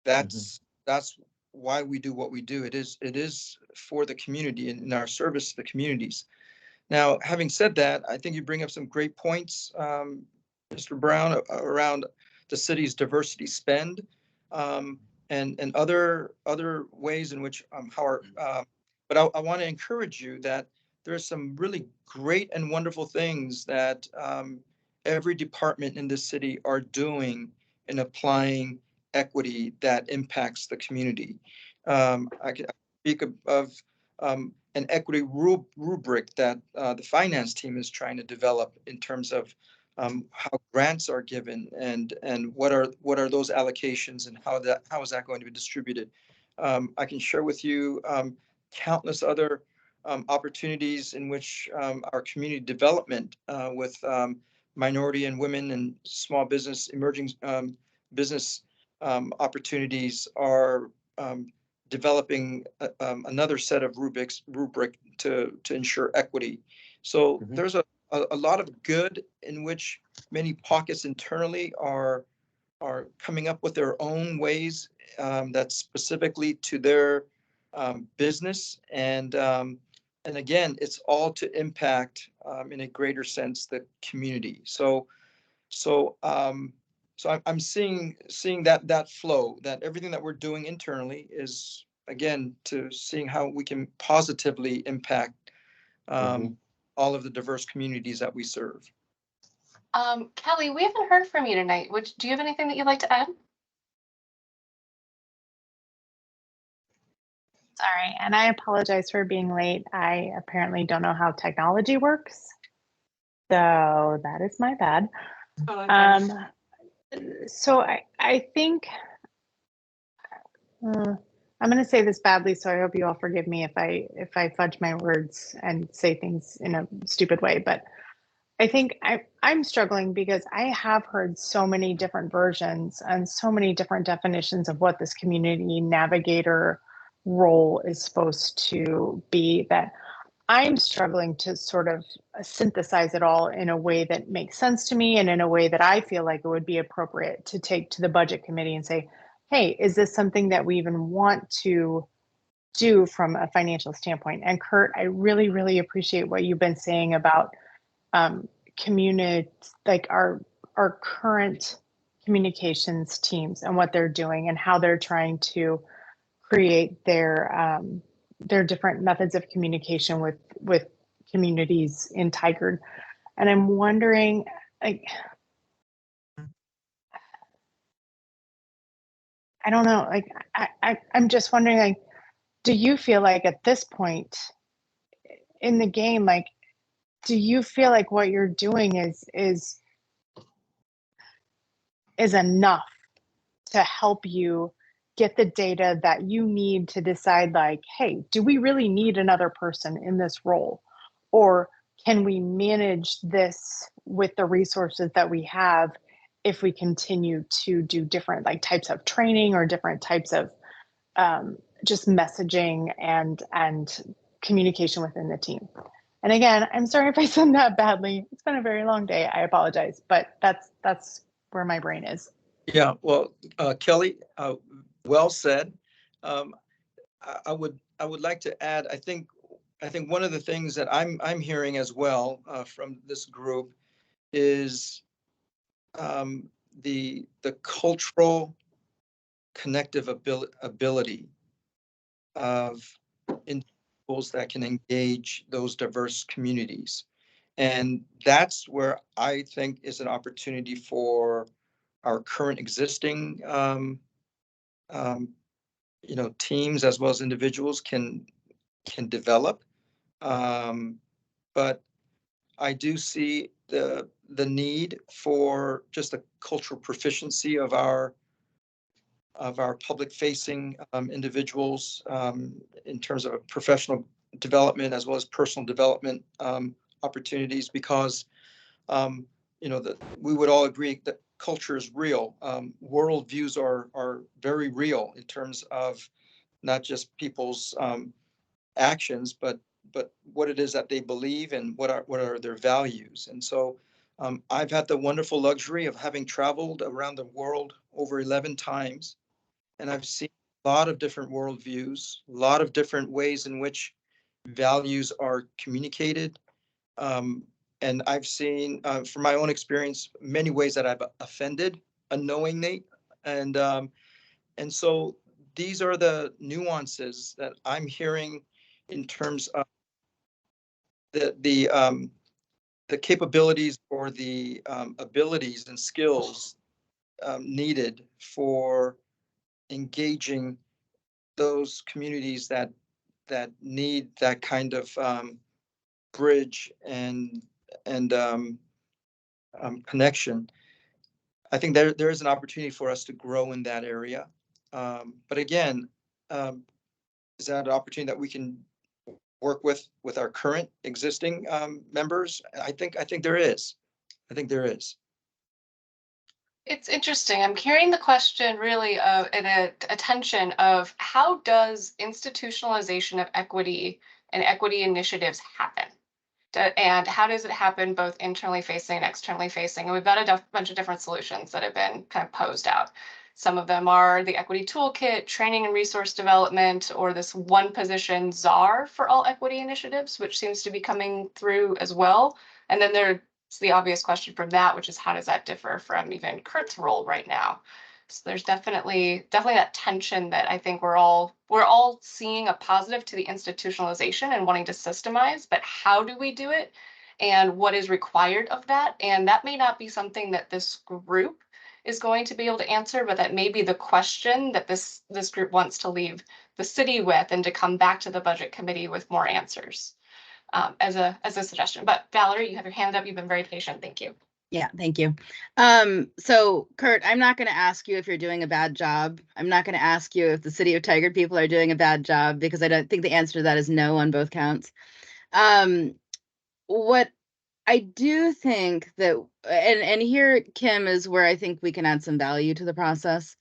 That's why we do what we do. It is for the community and in our service to the communities. Now, having said that, I think you bring up some great points, Mr. Brown, around the city's diversity spend, and other ways in which how our. But I want to encourage you that there's some really great and wonderful things that every department in this city are doing in applying equity that impacts the community. I can speak of an equity rubric that the finance team is trying to develop in terms of how grants are given and what are those allocations and how is that going to be distributed. I can share with you countless other opportunities in which our community development with minority and women and small business, emerging business opportunities are developing another set of rubric to ensure equity. So there's a lot of good in which many pockets internally are coming up with their own ways that's specifically to their business, and again, it's all to impact in a greater sense the community. So I'm seeing that flow, that everything that we're doing internally is again to seeing how we can positively impact all of the diverse communities that we serve. Kelly, we haven't heard from you tonight. Do you have anything that you'd like to add? Sorry, and I apologize for being late. I apparently don't know how technology works, so that is my bad. So I think I'm going to say this badly, so I hope you all forgive me if I fudge my words and say things in a stupid way. But I think I'm struggling because I have heard so many different versions and so many different definitions of what this community navigator role is supposed to be, that I'm struggling to sort of synthesize it all in a way that makes sense to me and in a way that I feel like it would be appropriate to take to the budget committee and say, hey, is this something that we even want to do from a financial standpoint? And Kurt, I really, really appreciate what you've been saying about like our current communications teams and what they're doing and how they're trying to create their different methods of communication with communities in Tigard. And I'm wondering, like, I don't know, like, I'm just wondering, like, do you feel like at this point in the game, like, do you feel like what you're doing is enough to help you get the data that you need to decide, like, hey, do we really need another person in this role? Or can we manage this with the resources that we have if we continue to do different like types of training or different types of just messaging and communication within the team? And again, I'm sorry if I said that badly. It's been a very long day. I apologize, but that's where my brain is. Yeah, well, Kelly, well said. I would like to add. I think one of the things that I'm hearing as well from this group is the cultural connective ability of individuals that can engage those diverse communities, and that's where I think is an opportunity for our current existing teams as well as individuals can develop. But I do see the need for just the cultural proficiency of our public facing individuals in terms of professional development as well as personal development opportunities, because we would all agree that culture is real. Worldviews are very real in terms of not just people's actions, but what it is that they believe and what are their values. And so I've had the wonderful luxury of having traveled around the world over 11 times, and I've seen a lot of different worldviews, a lot of different ways in which values are communicated. And I've seen, from my own experience, many ways that I've offended unknowingly. And so these are the nuances that I'm hearing in terms of the capabilities or the abilities and skills needed for engaging those communities that need that kind of bridge and connection. I think there is an opportunity for us to grow in that area. But again, is that an opportunity that we can work with our current existing members? I think there is. I think there is. It's interesting. I'm carrying the question really of and a attention of how does institutionalization of equity and equity initiatives happen? And how does it happen both internally facing and externally facing? And we've got a bunch of different solutions that have been kind of posed out. Some of them are the equity toolkit, training and resource development, or this one position czar for all equity initiatives, which seems to be coming through as well. And then there's the obvious question from that, which is how does that differ from even Kurt's role right now? So there's definitely that tension that I think we're all seeing a positive to the institutionalization and wanting to systemize, but how do we do it? And what is required of that? And that may not be something that this group is going to be able to answer, but that may be the question that this group wants to leave the city with and to come back to the budget committee with more answers as a suggestion. But Valerie, you have your hand up. You've been very patient. Thank you. Yeah, thank you. So Kurt, I'm not going to ask you if you're doing a bad job. I'm not going to ask you if the City of Tigard people are doing a bad job, because I don't think the answer to that is no on both counts. What I do think that, and here, Kim, is where I think we can add some value to the process.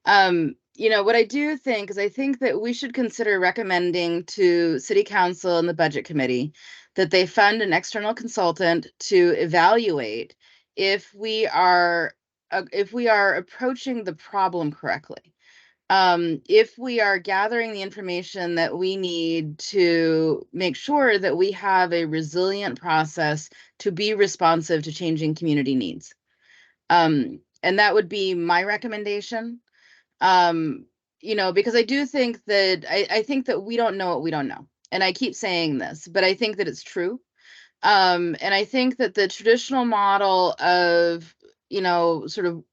What I do think is I think that we should consider recommending to City Council and the Budget Committee that they fund an external consultant to evaluate if we are approaching the problem correctly. If we are gathering the information that we need to make sure that we have a resilient process to be responsive to changing community needs. And that would be my recommendation. Because I do think that I think that we don't know what we don't know. And I keep saying this, but I think that it's true. And I think that the traditional model of, sort of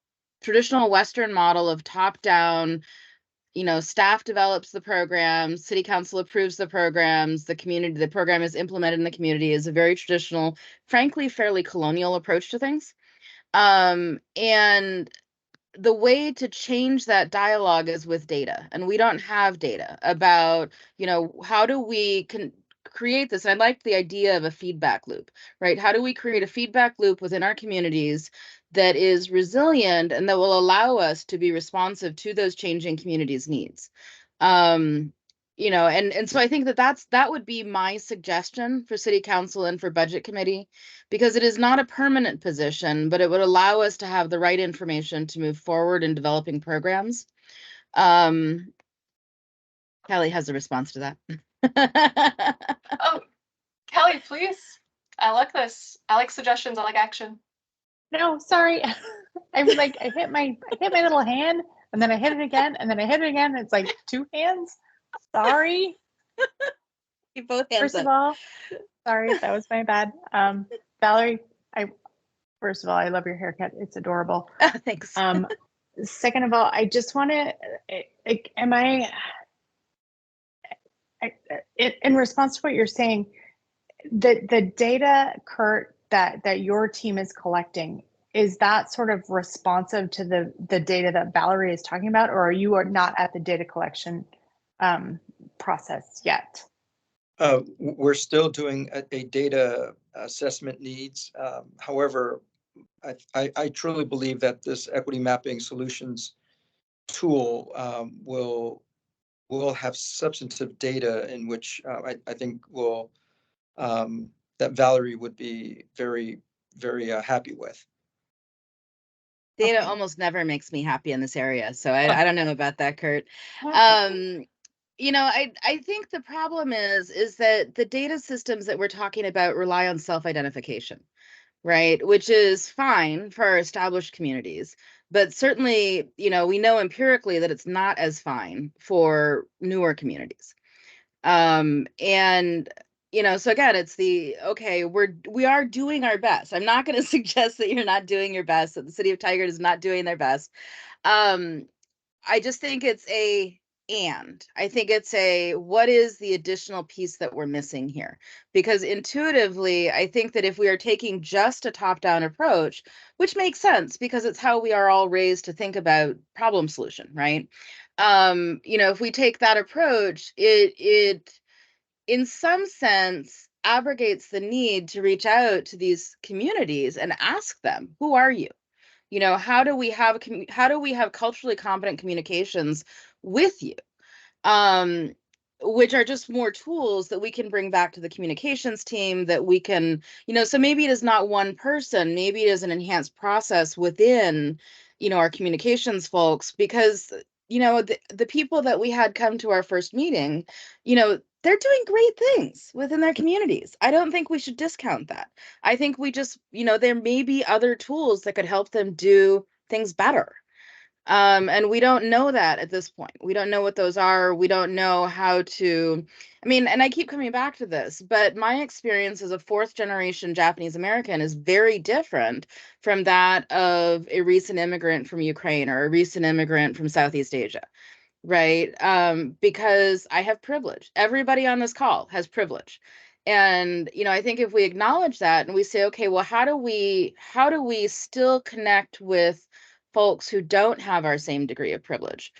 traditional Western model of top-down, staff develops the programs, city council approves the programs, the program is implemented in the community, is a very traditional, frankly, fairly colonial approach to things. And the way to change that dialogue is with data, and we don't have data about, how do we create this? And I like the idea of a feedback loop, right? How do we create a feedback loop within our communities that is resilient and that will allow us to be responsive to those changing communities' needs? And so I think that would be my suggestion for City Council and for Budget Committee, because it is not a permanent position, but it would allow us to have the right information to move forward in developing programs. Kelly has a response to that. Oh, Kelly, please. I like this. I like suggestions. I like action. No, sorry. I hit my little hand, and then I hit it again, and then I hit it again. It's like two hands. Sorry. You both hands First up. of all, sorry, that was my bad. Valerie, first of all, I love your haircut. It's adorable. Thanks. Second of all, I just want to, in response to what you're saying, the data, Kurt, that your team is collecting, is that sort of responsive to the data that Valerie is talking about, or are you not at the data collection process yet? We're still doing a data assessment needs. However, I truly believe that this equity mapping solutions tool will have substantive data in which I think will that Valerie would be very, very happy with. Data Okay. almost never makes me happy in this area, so I don't know about that, Kurt. I think the problem is that the data systems that we're talking about rely on self-identification, right? Which is fine for our established communities, but certainly, we know empirically that it's not as fine for newer communities. And so again, it's okay, we are doing our best. I'm not going to suggest that you're not doing your best, that the city of Tigard is not doing their best. I just think I think it's what is the additional piece that we're missing here? Because intuitively, I think that if we are taking just a top-down approach, which makes sense because it's how we are all raised to think about problem solution, right? If we take that approach, it in some sense abrogates the need to reach out to these communities and ask them, who are you? How do we have culturally competent communications with you? Which are just more tools that we can bring back to the communications team, that we can, so maybe it is not one person, maybe it is an enhanced process within, our communications folks, because, the people that we had come to our first meeting, they're doing great things within their communities. I don't think we should discount that. I think we just, there may be other tools that could help them do things better. And we don't know that at this point. We don't know what those are. We don't know how to, and I keep coming back to this, but my experience as a fourth generation Japanese American is very different from that of a recent immigrant from Ukraine or a recent immigrant from Southeast Asia, right? Because I have privilege. Everybody on this call has privilege. And, I think if we acknowledge that and we say, okay, well, how do we still connect with folks who don't have our same degree of privilege?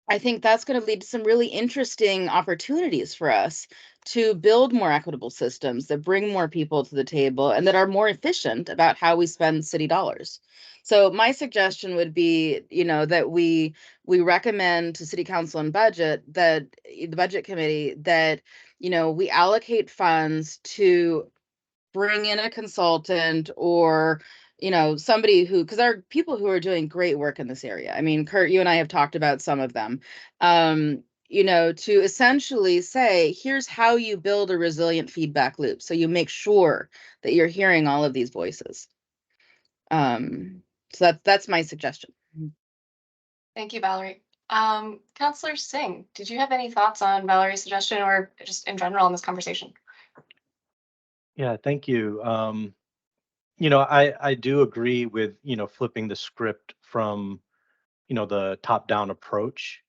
I think that's going to lead to some really interesting opportunities for us to build more equitable systems that bring more people to the table and that are more efficient about how we spend city dollars. So my suggestion would be, that we recommend to City Council and Budget, that the Budget Committee, that, we allocate funds to bring in a consultant or somebody who, because there are people who are doing great work in this area. Kurt, you and I have talked about some of them. To essentially say, here's how you build a resilient feedback loop, so you make sure that you're hearing all of these voices. So that's my suggestion. Thank you, Valerie. Councillor Singh, did you have any thoughts on Valerie's suggestion or just in general on this conversation? Yeah, thank you. I do agree with, flipping the script from, the top-down approach.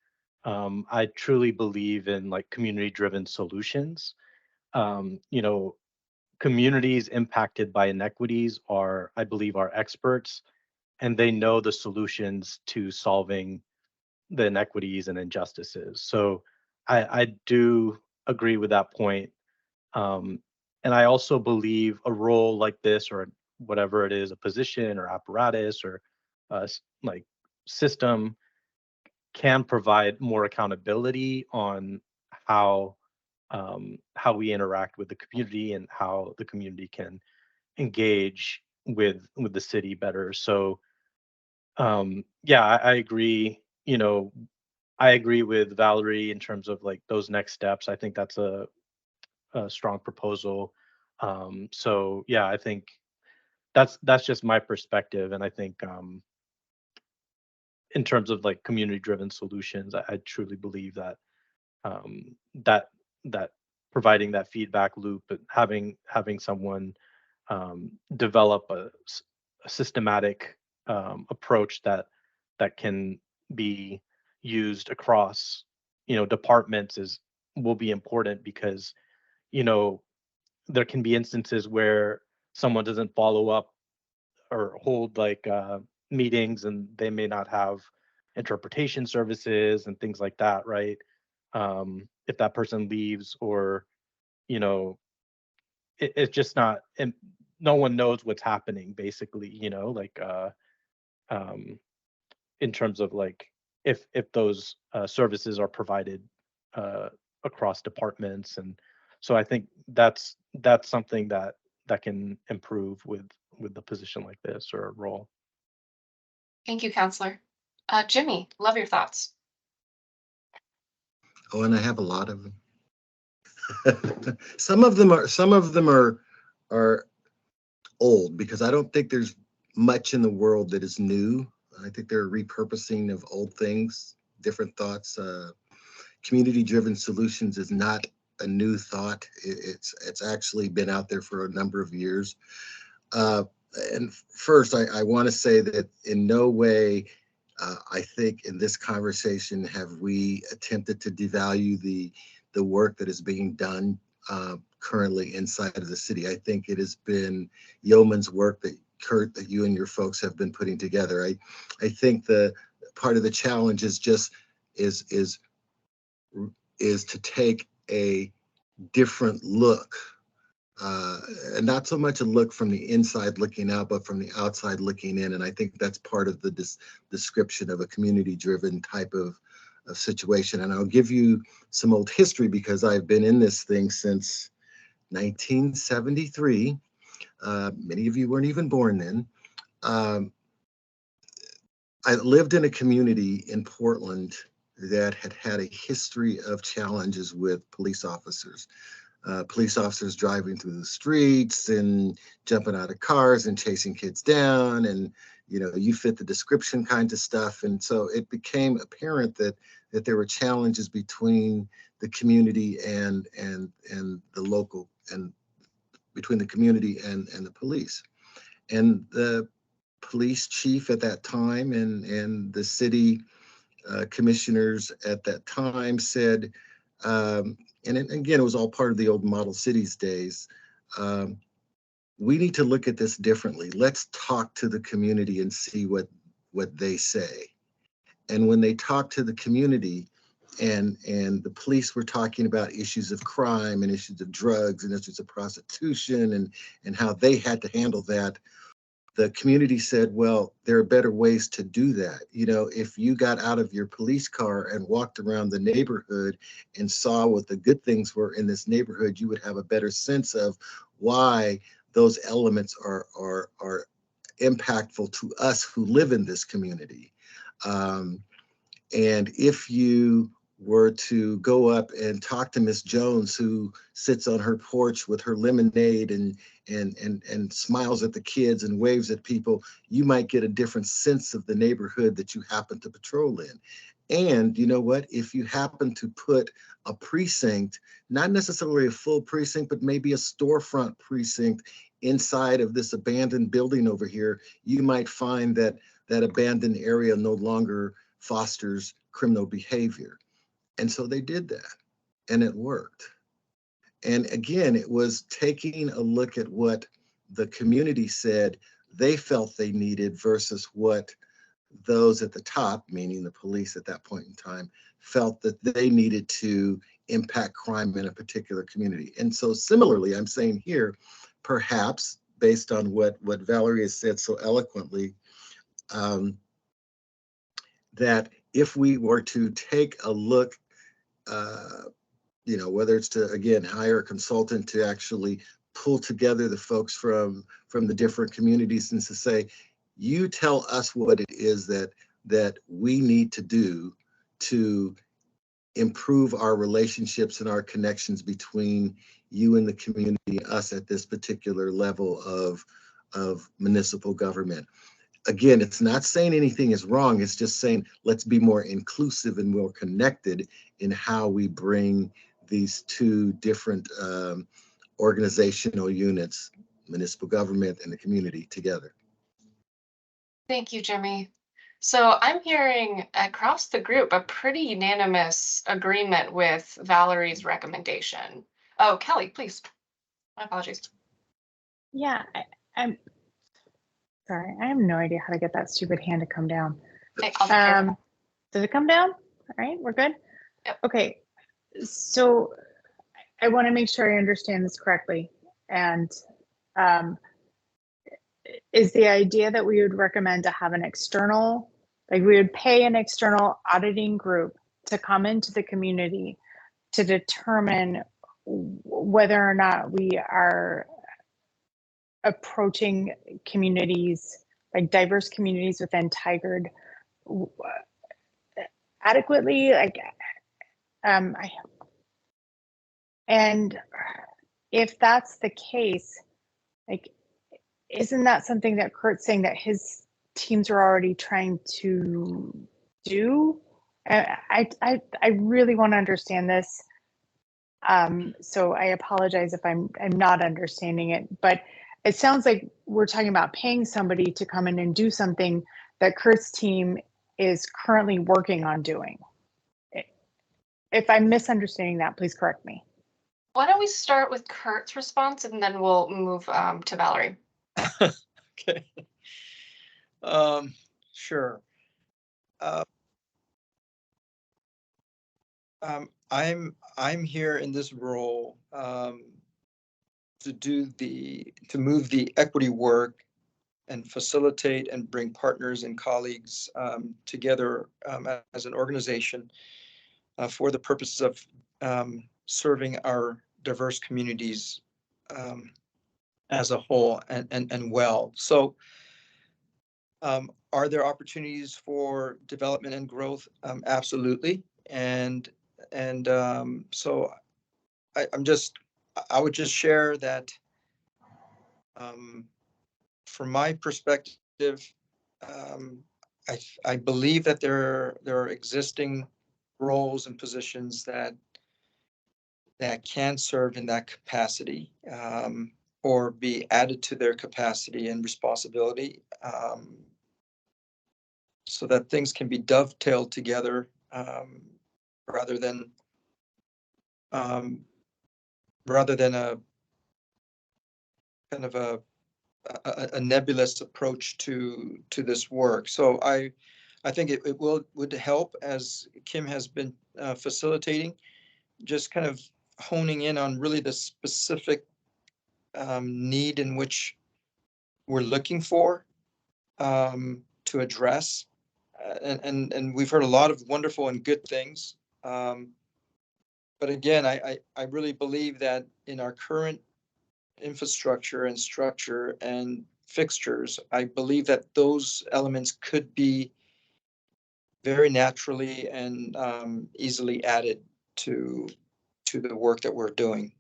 I truly believe in like community-driven solutions. Communities impacted by inequities are, I believe, are experts, and they know the solutions to solving the inequities and injustices. So I do agree with that point. And I also believe a role like this, or whatever it is, a position or apparatus or like system, can provide more accountability on how we interact with the community and how the community can engage with the city better. So yeah, I agree. I agree with Valerie in terms of like those next steps. I think that's a strong proposal. So yeah, I think that's just my perspective, and I think in terms of like community-driven solutions, I truly believe that that that providing that feedback loop, and having someone develop a systematic approach that can be used across departments will be important, because you know there can be instances where someone doesn't follow up or hold like meetings, and they may not have interpretation services and things like that, right? If that person leaves, or you know it's just not, and no one knows what's happening, basically, like um in terms of like if those services are provided uh across departments. And so I think that's something that that can improve with the position like this or a role. Thank you, Counselor. Jimmy, love your thoughts. Oh, and I have a lot of them. Some of them are old, because I don't think there's much in the world that is new. I think they're a repurposing of old things, different thoughts. Community-driven solutions is not a new thought. It's actually been out there for a number of years. And first, I want to say that in no way, I think in this conversation have we attempted to devalue the work that is being done currently inside of the city. I think it has been yeoman's work that Kurt, that you and your folks have been putting together. I think the part of the challenge is just is to take a different look, and not so much a look from the inside looking out, but from the outside looking in. And I think that's part of the description of a community-driven type of situation. And I'll give you some old history, because I've been in this thing since 1973. Many of you weren't even born then. I lived in a community in Portland that had a history of challenges with police officers. Police officers driving through the streets and jumping out of cars and chasing kids down, and you fit the description kinds of stuff. And so it became apparent that there were challenges between the community and the local, and between the community and the police. And the police chief at that time and the city commissioners at that time said, and again, it was all part of the old model cities days, we need to look at this differently. Let's talk to the community and see what they say. And when they talked to the community, and the police were talking about issues of crime and issues of drugs and issues of prostitution and how they had to handle that, the community said, well, there are better ways to do that. If you got out of your police car and walked around the neighborhood and saw what the good things were in this neighborhood, you would have a better sense of why those elements are impactful to us who live in this community. And if you were to go up and talk to Miss Jones, who sits on her porch with her lemonade and smiles at the kids and waves at people, you might get a different sense of the neighborhood that you happen to patrol in. And you know what? If you happen to put a precinct, not necessarily a full precinct, but maybe a storefront precinct inside of this abandoned building over here, you might find that that abandoned area no longer fosters criminal behavior. And so they did that, and it worked. And again, it was taking a look at what the community said they felt they needed versus what those at the top, meaning the police at that point in time, felt that they needed to impact crime in a particular community. And so similarly, I'm saying here, perhaps based on what Valerie has said so eloquently, that if we were to take a look, whether it's to, again, hire a consultant to actually pull together the folks from the different communities and to say, you tell us what it is that we need to do to improve our relationships and our connections between you and the community, us at this particular level of municipal government. Again, it's not saying anything is wrong. It's just saying, let's be more inclusive and more connected in how we bring these two different organizational units, municipal government and the community, together. Thank you, Jimmy. So I'm hearing across the group a pretty unanimous agreement with Valerie's recommendation. Oh, Kelly, please. My apologies. Yeah, I'm sorry. I have no idea how to get that stupid hand to come down. Okay, I'll take care of it. Did it come down? All right, we're good? Yep. Okay, so I want to make sure I understand this correctly. And is the idea that we would recommend to have an external, like we would pay an external auditing group to come into the community to determine whether or not we are approaching communities, like diverse communities within Tigard, adequately? Like, and if that's the case, like, isn't that something that Kurt's saying that his teams are already trying to do? I really want to understand this. So I apologize if I'm not understanding it, but it sounds like we're talking about paying somebody to come in and do something that Kurt's team is currently working on doing. If I'm misunderstanding that, please correct me. Why don't we start with Kurt's response and then we'll move to Valerie. Okay. Sure. I'm here in this role to move the equity work and facilitate and bring partners and colleagues together as an organization for the purposes of serving our diverse communities as a whole and well. So are there opportunities for development and growth? Absolutely. So I would just share that from my perspective, I believe that there are existing roles and positions that can serve in that capacity, or be added to their capacity and responsibility, so that things can be dovetailed together, rather than um, a kind of a nebulous approach to this work. So I think it would help, as Kim has been facilitating, just kind of honing in on really the specific need in which we're looking for to address. And we've heard a lot of wonderful and good things. But again, I really believe that in our current infrastructure and structure and fixtures, I believe that those elements could be very naturally and easily added to the work that we're doing.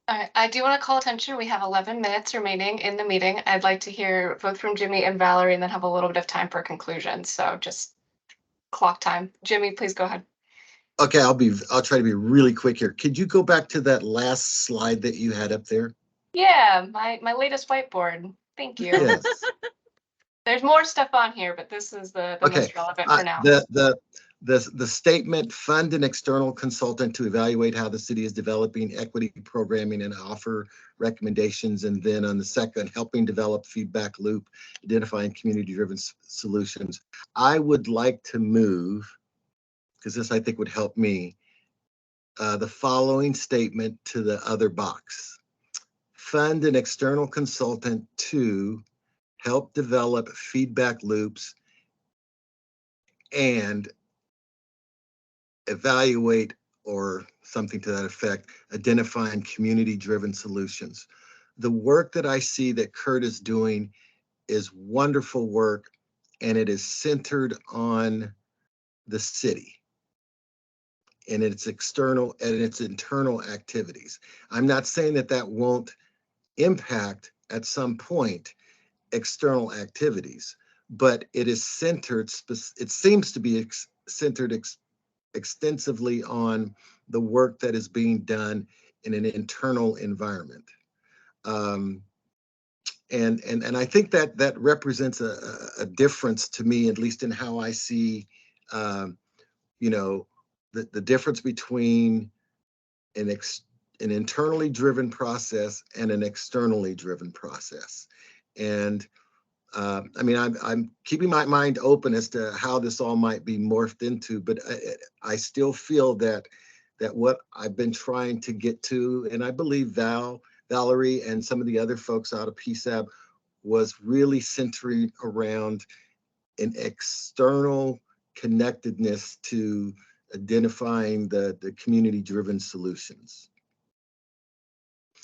All right, I do want to call attention. We have 11 minutes remaining in the meeting. I'd like to hear both from Jimmy and Valerie and then have a little bit of time for conclusion. So just clock time. Jimmy, please go ahead. Okay, I'll try to be really quick here. Could you go back to that last slide that you had up there? Yeah, my latest whiteboard. Thank you. Yes. There's more stuff on here, but this is the Okay. most relevant for now. The statement, fund an external consultant to evaluate how the city is developing equity programming and offer recommendations. And then on the second, helping develop feedback loop, identifying community-driven solutions. I would like to move, because this I think would help me, the following statement to the other box. Fund an external consultant to help develop feedback loops and evaluate, or something to that effect, identifying community-driven solutions. The work that I see that Kurt is doing is wonderful work, and it is centered on the city and its external and its internal activities. I'm not saying that that won't impact at some point external activities, but it is centered, it seems to be centered extensively on the work that is being done in an internal environment. And I think that that represents a difference to me, at least in how I see, you know, the difference between an internally driven process and an externally driven process. And I mean, I'm keeping my mind open as to how this all might be morphed into, but I still feel that what I've been trying to get to, and I believe Valerie and some of the other folks out of PSAB, was really centering around an external connectedness to identifying the community-driven solutions.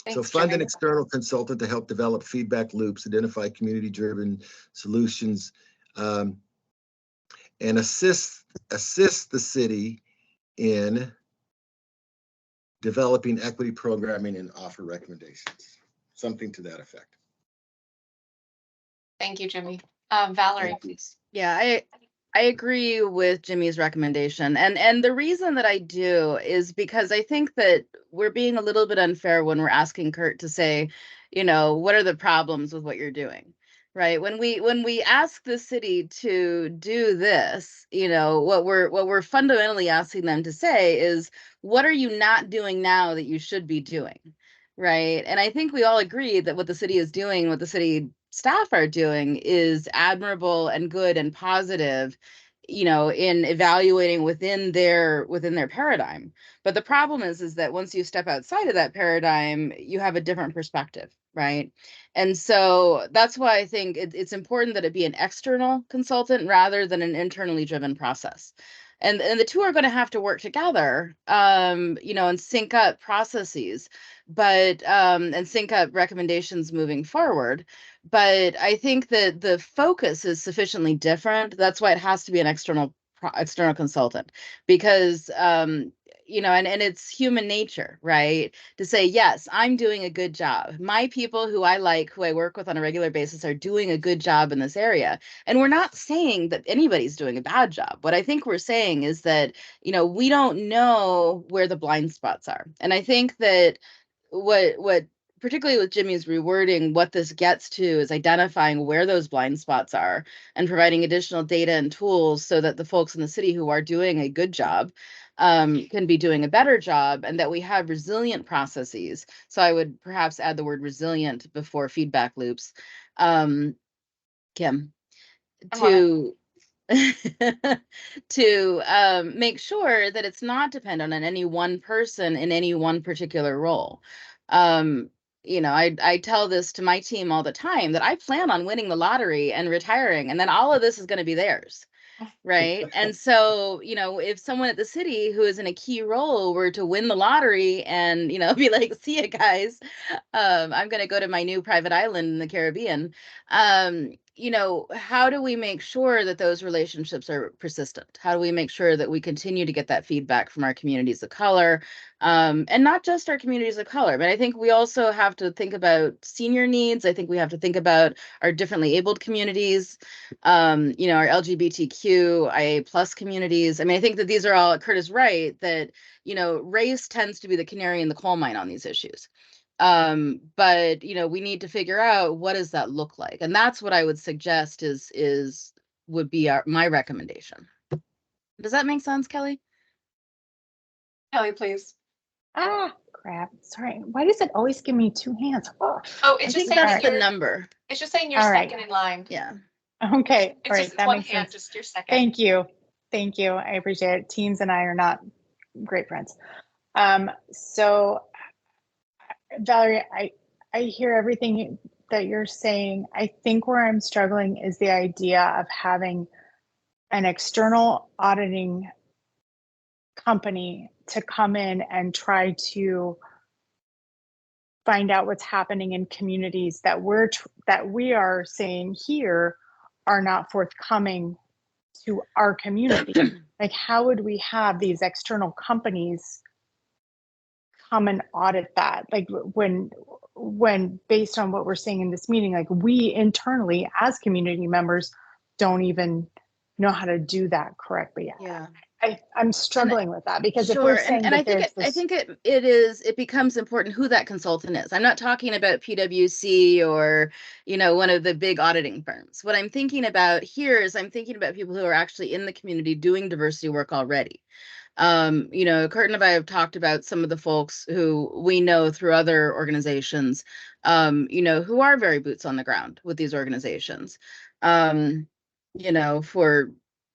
So Thanks, fund an Jimmy. external consultant to help develop feedback loops, identify community-driven solutions, and assist the city in developing equity programming and offer recommendations. Something to that effect. Thank you, Jimmy. Valerie, Thank you. please. Yeah, I agree with Jimmy's recommendation. And the reason that I do is because I think that we're being a little bit unfair when we're asking Kurt to say, what are the problems with what you're doing? Right? When we ask the city to do this, what we're fundamentally asking them to say is, what are you not doing now that you should be doing? Right? And I think we all agree that what the city is doing, what the city staff are doing is admirable and good and positive, in evaluating within their paradigm. But the problem is that once you step outside of that paradigm, you have a different perspective, right? And so that's why I think it's important that it be an external consultant rather than an internally driven process. And the two are going to have to work together, and sync up processes, but and sync up recommendations moving forward. But I think that the focus is sufficiently different. That's why it has to be an external consultant, because and it's human nature, right? To say, yes, I'm doing a good job. My people who I like, who I work with on a regular basis, are doing a good job in this area. And we're not saying that anybody's doing a bad job. What I think we're saying is that, we don't know where the blind spots are. And I think that what particularly with Jimmy's rewording, what this gets to is identifying where those blind spots are and providing additional data and tools so that the folks in the city who are doing a good job can be doing a better job, and that we have resilient processes. So I would perhaps add the word resilient before feedback loops. Kim, to to make sure that it's not dependent on any one person in any one particular role. I tell this to my team all the time, that I plan on winning the lottery and retiring, and then all of this is going to be theirs. Right. And so, if someone at the city who is in a key role were to win the lottery and, be like, see you guys, I'm going to go to my new private island in the Caribbean. How do we make sure that those relationships are persistent? How do we make sure that we continue to get that feedback from our communities of color? And not just our communities of color, but I think we also have to think about senior needs. I think we have to think about our differently abled communities, our LGBTQIA plus communities. I mean, I think that these are all, Kurt is right, that, race tends to be the canary in the coal mine on these issues. But we need to figure out, what does that look like? And that's what I would suggest would be my recommendation. Does that make sense, Kelly? Kelly, please. Crap. Sorry. Why does it always give me two hands? Oh, I it's think just saying that's that the number. It's just saying you're All right. second in line. Yeah. Okay. It's All right. just That one makes hand, sense. just your second. Thank you. Thank you. I appreciate it. Teams and I are not great friends. So Valerie, I hear everything that you're saying. I think where I'm struggling is the idea of having an external auditing company to come in and try to find out what's happening in communities that we are saying here are not forthcoming to our community. Like, how would we have these external companies come and audit that? Like, when based on what we're saying in this meeting, like, we internally as community members don't even know how to do that correctly. Yeah. I'm struggling with that, because if Sure, we're saying and that I think there's this, I think it becomes important who that consultant is. I'm not talking about PwC or one of the big auditing firms. What I'm thinking about here is I'm thinking about people who are actually in the community doing diversity work already. Kurt and I have talked about some of the folks who we know through other organizations, who are very boots on the ground with these organizations. For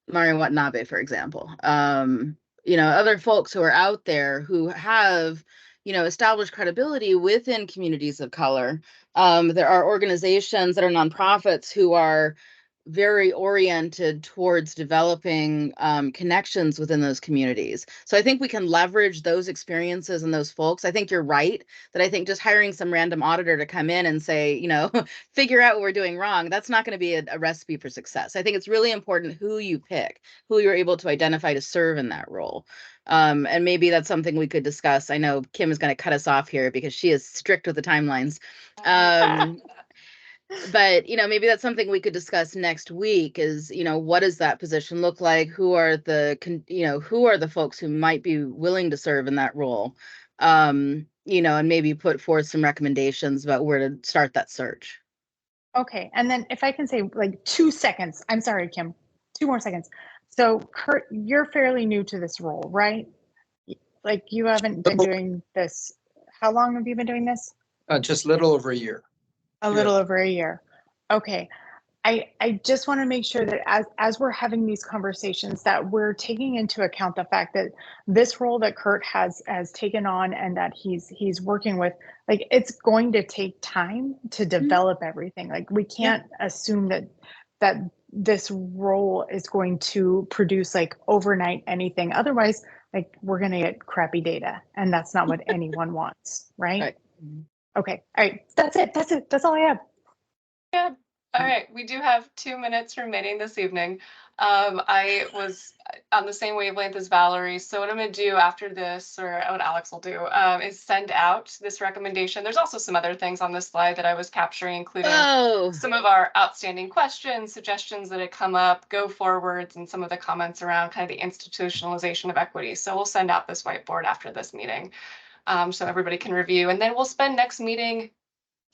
Mario Watanabe, for example. Other folks who are out there who have, established credibility within communities of color. There are organizations that are nonprofits who are very oriented towards developing connections within those communities. So I think we can leverage those experiences and those folks. I think you're right that I think just hiring some random auditor to come in and say, you know, figure out what we're doing wrong, that's not going to be a recipe for success. I think it's really important who you pick, who you're able to identify to serve in that role. And maybe that's something we could discuss. I know Kim is going to cut us off here because she is strict with the timelines. But, you know, maybe that's something we could discuss next week is, you know, what does that position look like? Who are the, you know, who are the folks who might be willing to serve in that role? You know, and maybe put forth some recommendations about where to start that search. Okay, and then if I can say like 2 seconds, I'm sorry, Kim, 2 more seconds. So Kurt, you're fairly new to this role, right? Like you haven't been doing this. How long have you been doing this? Just a little over a year. A little over a year. Okay. I just want to make sure that as we're having these conversations that we're taking into account the fact that this role that Kurt has taken on and that he's working with, like it's going to take time to develop everything. Like we can't assume that this role is going to produce like overnight anything. Otherwise, like we're going to get crappy data and that's not what anyone wants, right? Okay. All right. That's it. That's all I have. Good. All right, we do have 2 minutes remaining this evening. I was on the same wavelength as Valerie. So what I'm going to do after this, or what Alex will do, is send out this recommendation. There's also some other things on this slide that I was capturing, including some of our outstanding questions, suggestions that had come up, go forwards, and some of the comments around kind of the institutionalization of equity. So we'll send out this whiteboard after this meeting so everybody can review. And then we'll spend next meeting.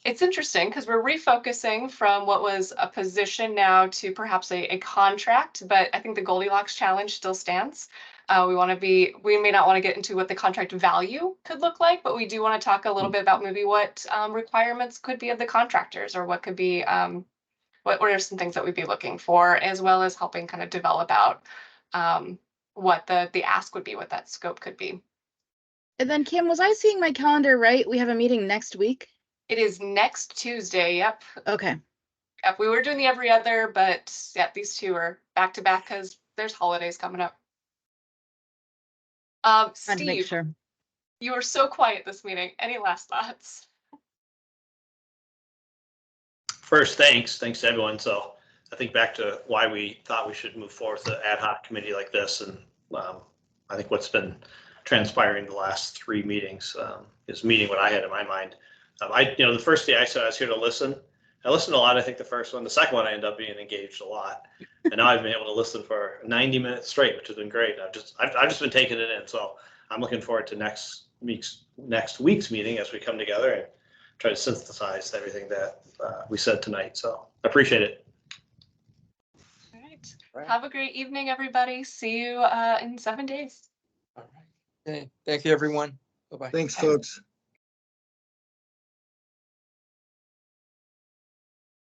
It's interesting because we're refocusing from what was a position now to perhaps a contract, but I think the Goldilocks challenge still stands. We may not want to get into what the contract value could look like, but we do want to talk a little bit about maybe what requirements could be of the contractors or what could be, what are some things that we'd be looking for, as well as helping kind of develop out what the ask would be, what that scope could be. And then Kim, was I seeing my calendar right? We have a meeting next week. It is next Tuesday. Yep. Okay. Yep. We were doing the every other, but yeah, these two are back to back because there's holidays coming up. Steve, make sure. You were so quiet this meeting. Any last thoughts? First, thanks to everyone. So I think back to why we thought we should move forward with an ad hoc committee like this. And I think what's been transpiring the last 3 meetings is meeting what I had in my mind. The first day I said I was here to listen. I listened a lot. I think the first one, the second one, I ended up being engaged a lot. And now I've been able to listen for 90 minutes straight, which has been great. I've just been taking it in. So I'm looking forward to next week's meeting as we come together and try to synthesize everything that we said tonight. So I appreciate it. All right. Have a great evening, everybody. See you in 7 days. All right. Okay. Thank you, everyone. Bye-bye. Thanks, folks.